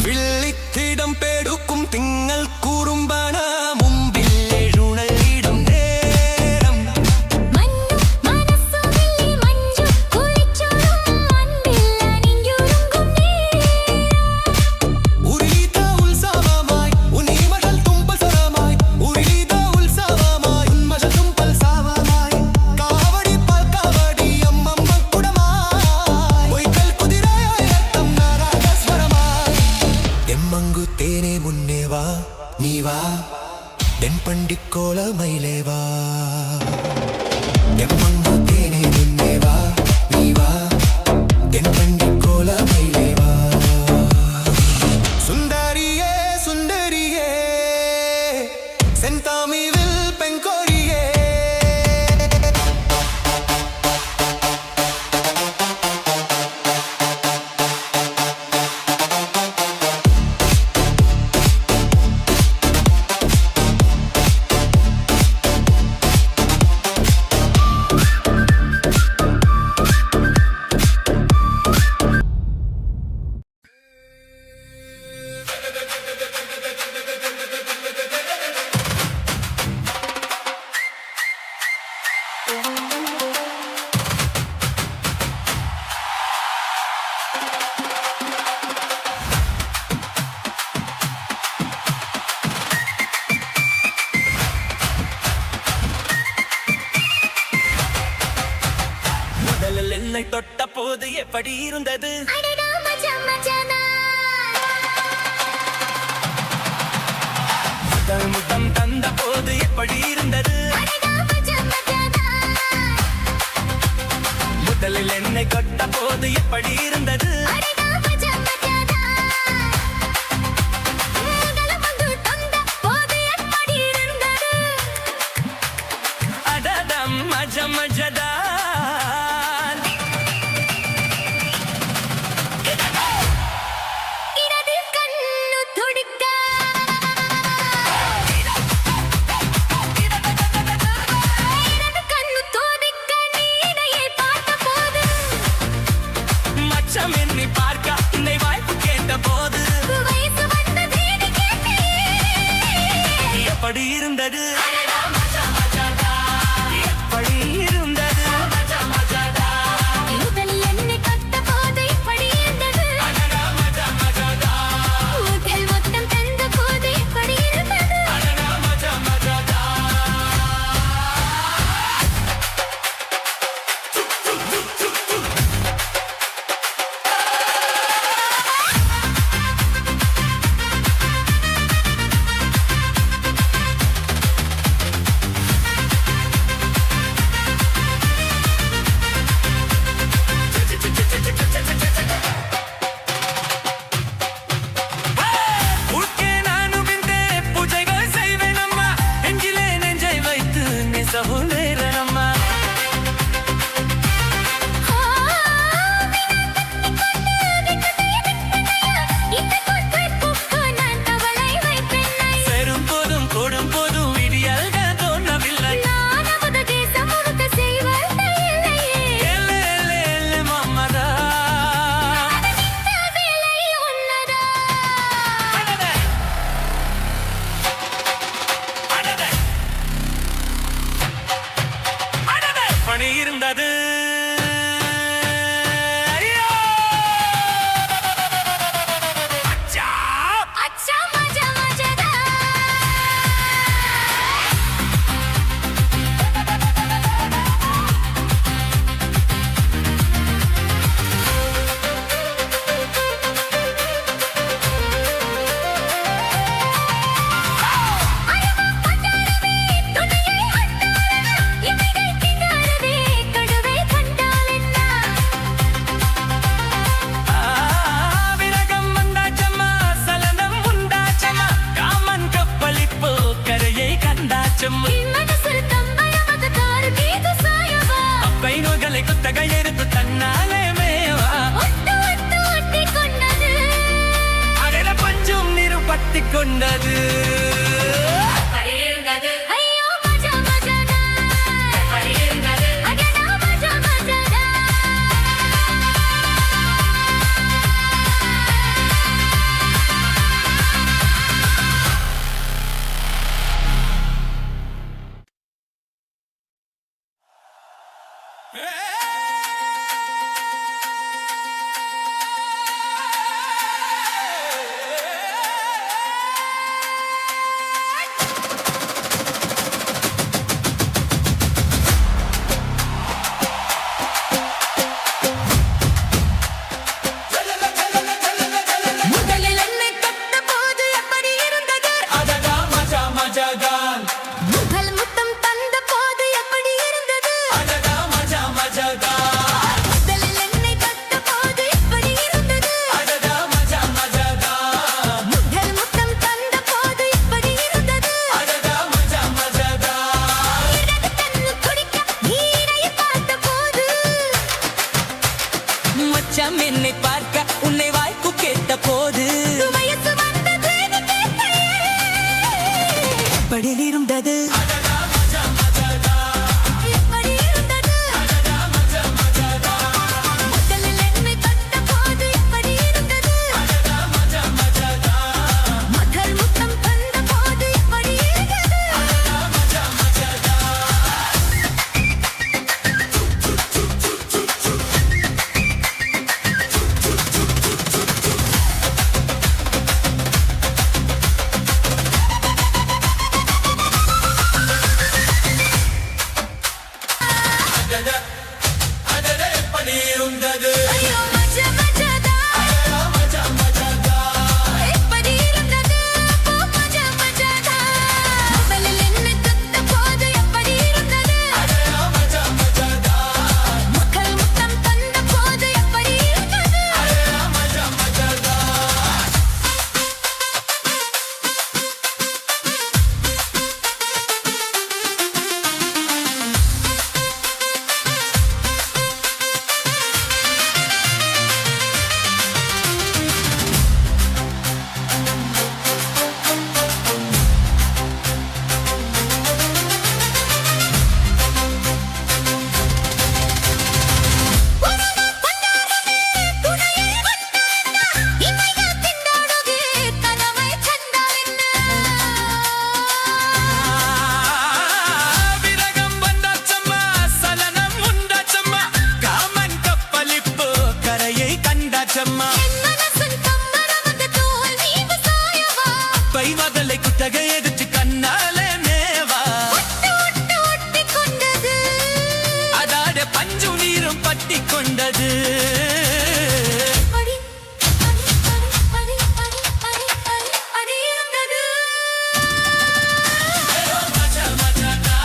வில்லித்திடம் பெடுக்கும் திங்கள் கூறும்பான மும்பில் எழுநலிடும் நேரம் மண்ணும் மனசும் வெள்ளி மஞ்சும் குளிச்சோறும் அன்பில் அணிஞ்சுருங்கும் நேரம் உரித உற்சவமாய் உன் இமகள் தும்பல் சரமாய் உரித உற்சவமாய் உன் மகள் தும்பல் சாவமாய் காவடி பால் காவடி அம்மம்ம குடமாய் பொய்கள் குதிரையாய் ரத்தம் நாராகஸ்வரமாய் தெம்மங்கு தேனே முன்னே வா நீ வா தென்பண்டி கோலமயிலே வா தெம்மங்கு தேனே முன்னே வா நீ வா தென்பண்டி கோலமயிலே வா சுந்தரியே சுந்தரியே செந்தாமிவில் பெண்கொடியே முதலில் என்னை தொட்ட போது எப்படி இருந்தது அடடா மச்சான் மச்சானா முதல் முத்தம் தந்த போது எப்படி இருந்தது அடடா மச்சான் மச்சானா முதலில் என்னை தொட்ட போது எப்படி இருந்தது அடடா மச்சான் மச்சானா உங்களை வந்து தந்த போது எப்படி இருந்தது இருந்தது எப்படி இருந்தது முதல் என்னை கத்த போது இப்படி இருந்தது முதல் மொத்தம் தந்த போது இப்படி இருந்தது உட்கே நானும் விந்தே பூஜைகள் செய்வேனம்மா நெஞ்சிலே நெஞ்சை வைத்து நெசவுலேறனம்மா சேரும் போதும் கூடும் போதும் விடியல்கள் தோன்றவில்லை ஏலே ஏலே ஏலே மம்மதா அடடே அடடே அடடே பணி இருந்தது ஐயோ! அச்சா! விரகம் வந்தாச்சம்மா சலனம் உண்டாச்சம்மா காமன் கப்பலிப்போ கரையை கண்டாச்சம்மா அப்பை நோய்களை குத்தகை எடுத்து தன்னாலே மேவா அடட பஞ்சும் நீரு பத்தி கொண்டது ஐயோ மஜா மஜாடா அடடா மஜா மஜாடா மதலை குத்தகை எடுத்து கண்ணாலே மேவா ஒட்டி கொண்டது அதாட பஞ்சு நீரும் பட்டி கொண்டது அடி அடி அடி அடி அடி அடி அடி இருந்தது மஜா மஜானா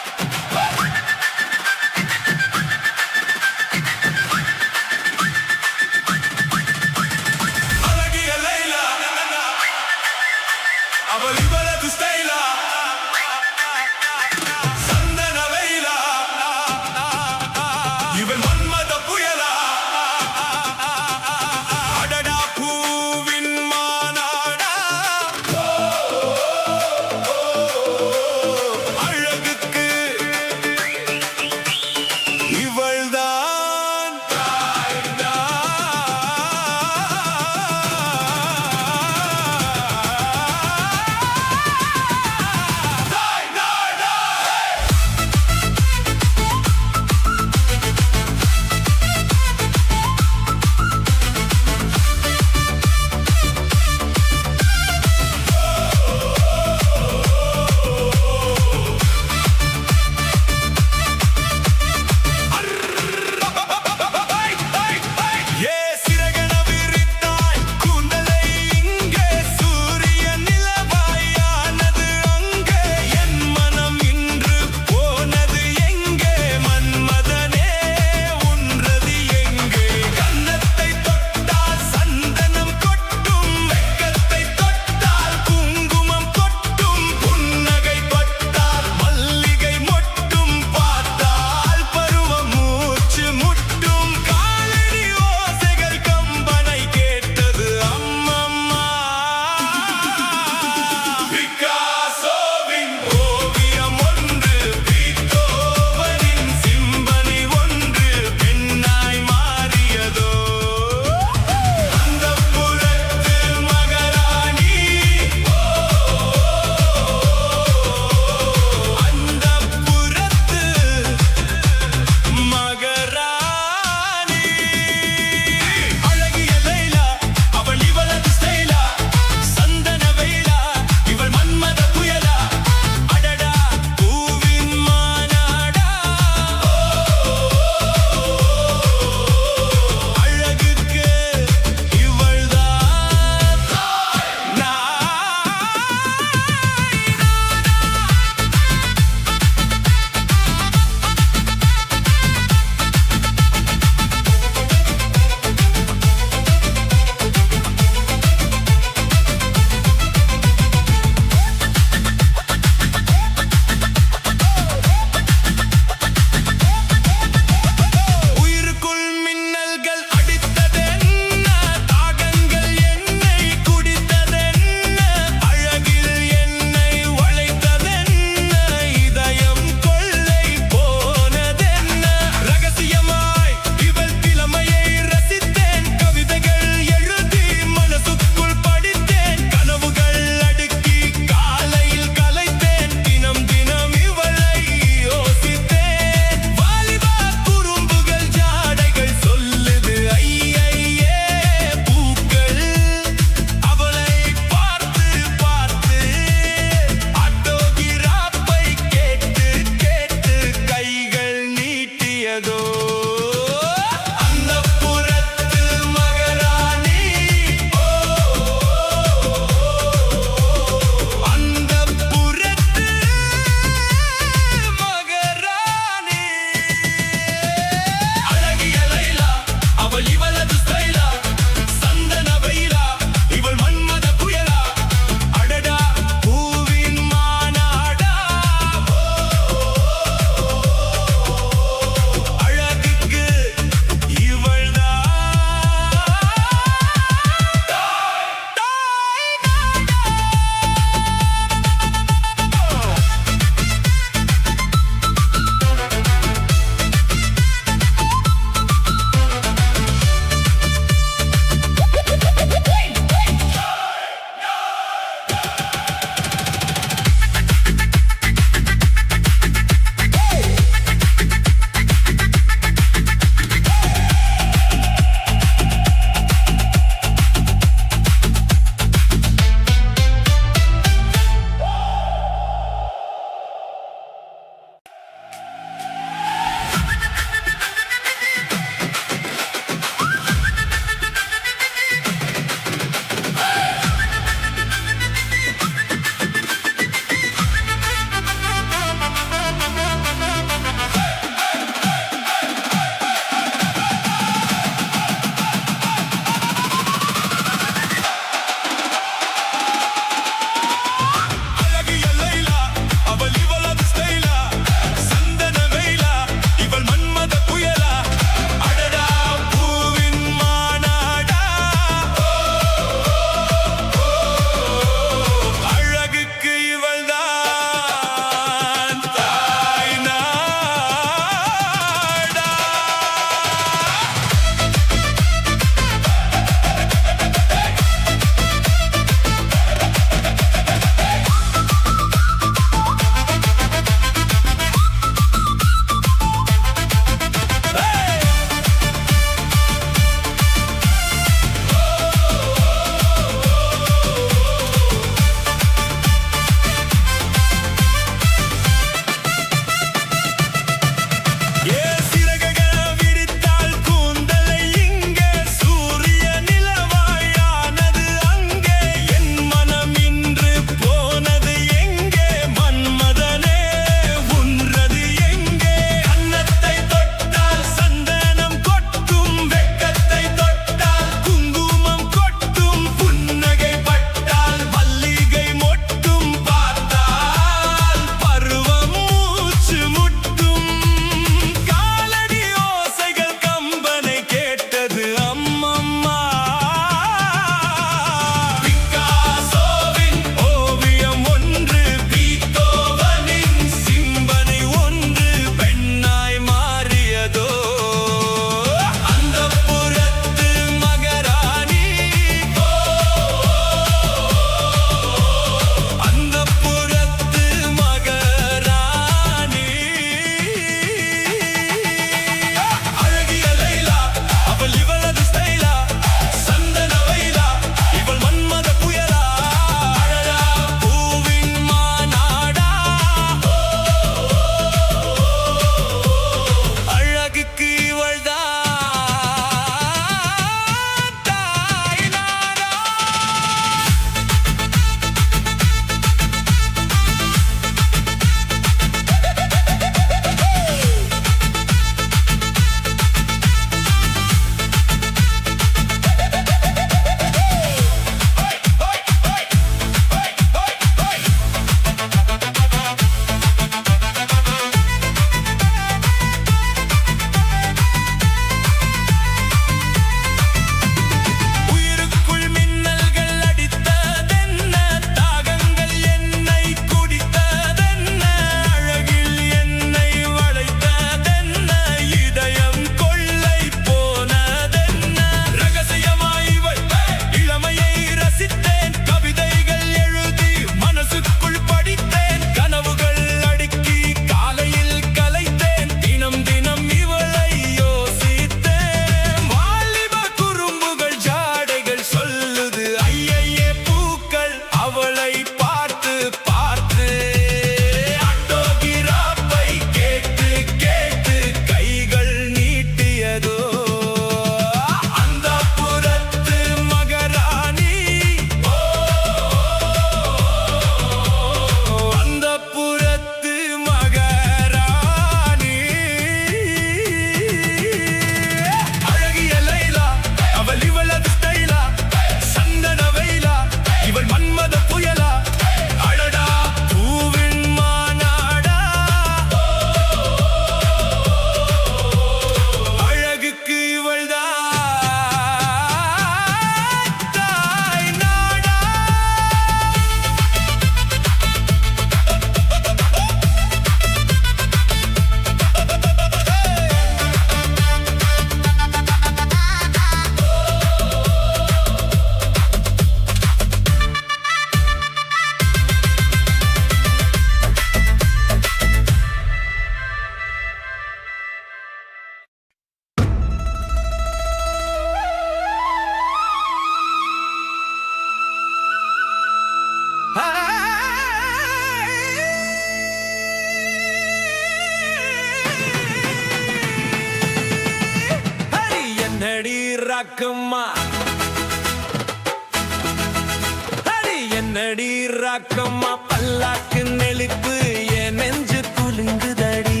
என்னடி ராக்கம்மா பல்லாக்கு நெளிப்பு என் நெஞ்சு குலுங்குதடி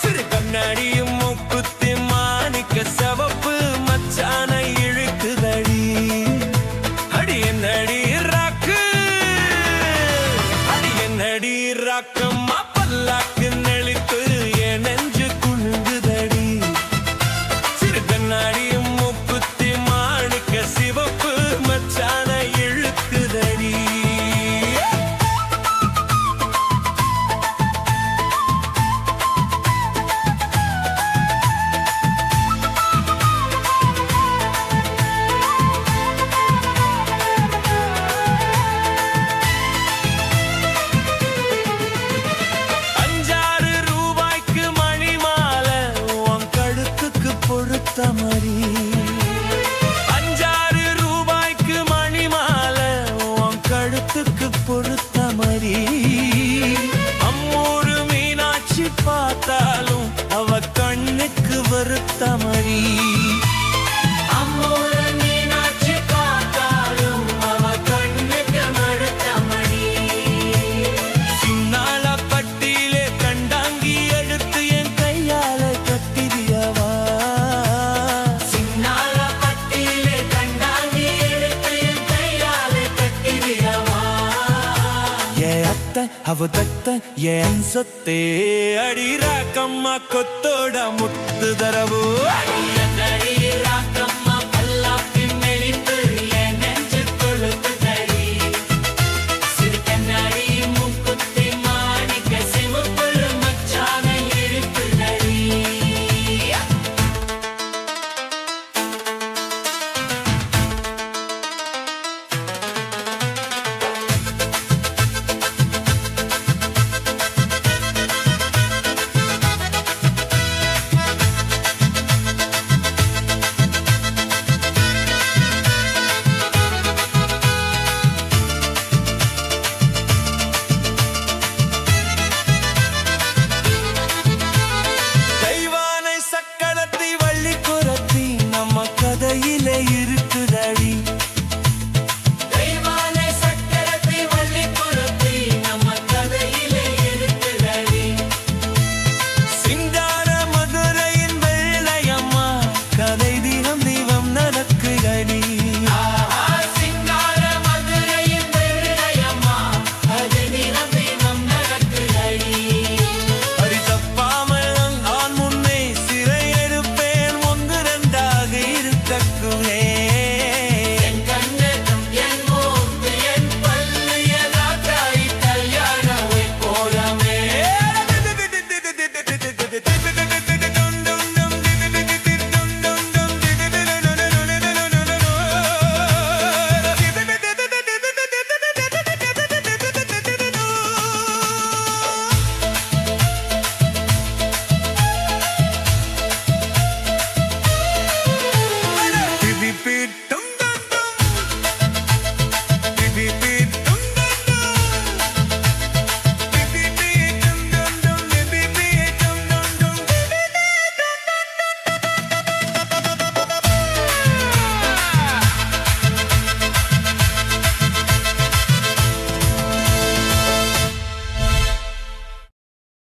சிறு கண்ணாடியும் மூக்குத்தி மாணிக்க சிவப்பு மச்சான இழுக்குதடி அடி என்னடி ராக்கு அடி என்னடி ராக்கம்மா பல்லாக்கு நெளிப்பு என் நெஞ்சு குலுங்குதடி சிறு கண்ணாடியும் மூக்குத்தி மாணிக்க சிவப்பு மச்சான இழுக்குதடி ₹5 மணி மாலை உன் கழுத்துக்கு பொறுத்த மாதிரி ₹5 மணி மாலை உன் கழுத்துக்கு பொறுத்த மாதிரி அம்மூரு மீனாட்சி பார்த்தாலும் அவ கண்ணுக்கு வருத்த மாதிரி அம்மூரு மீனாட்சி பார்த்தாலும் அவ கண்ணுக்கு வருத்த மாதிரி சின்னால பட்டியிலே கண்டாங்கி எடுத்து என் கையால கட்டிரியவா சின்னால பட்டியிலே கண்டாங்கி எடுத்து என் கையால கட்டிரியவா ஏ அத்தை அவ தத்த ஏன் சொத்தே அடி ராக்கம்மா கொத்தோட முத்து தரவு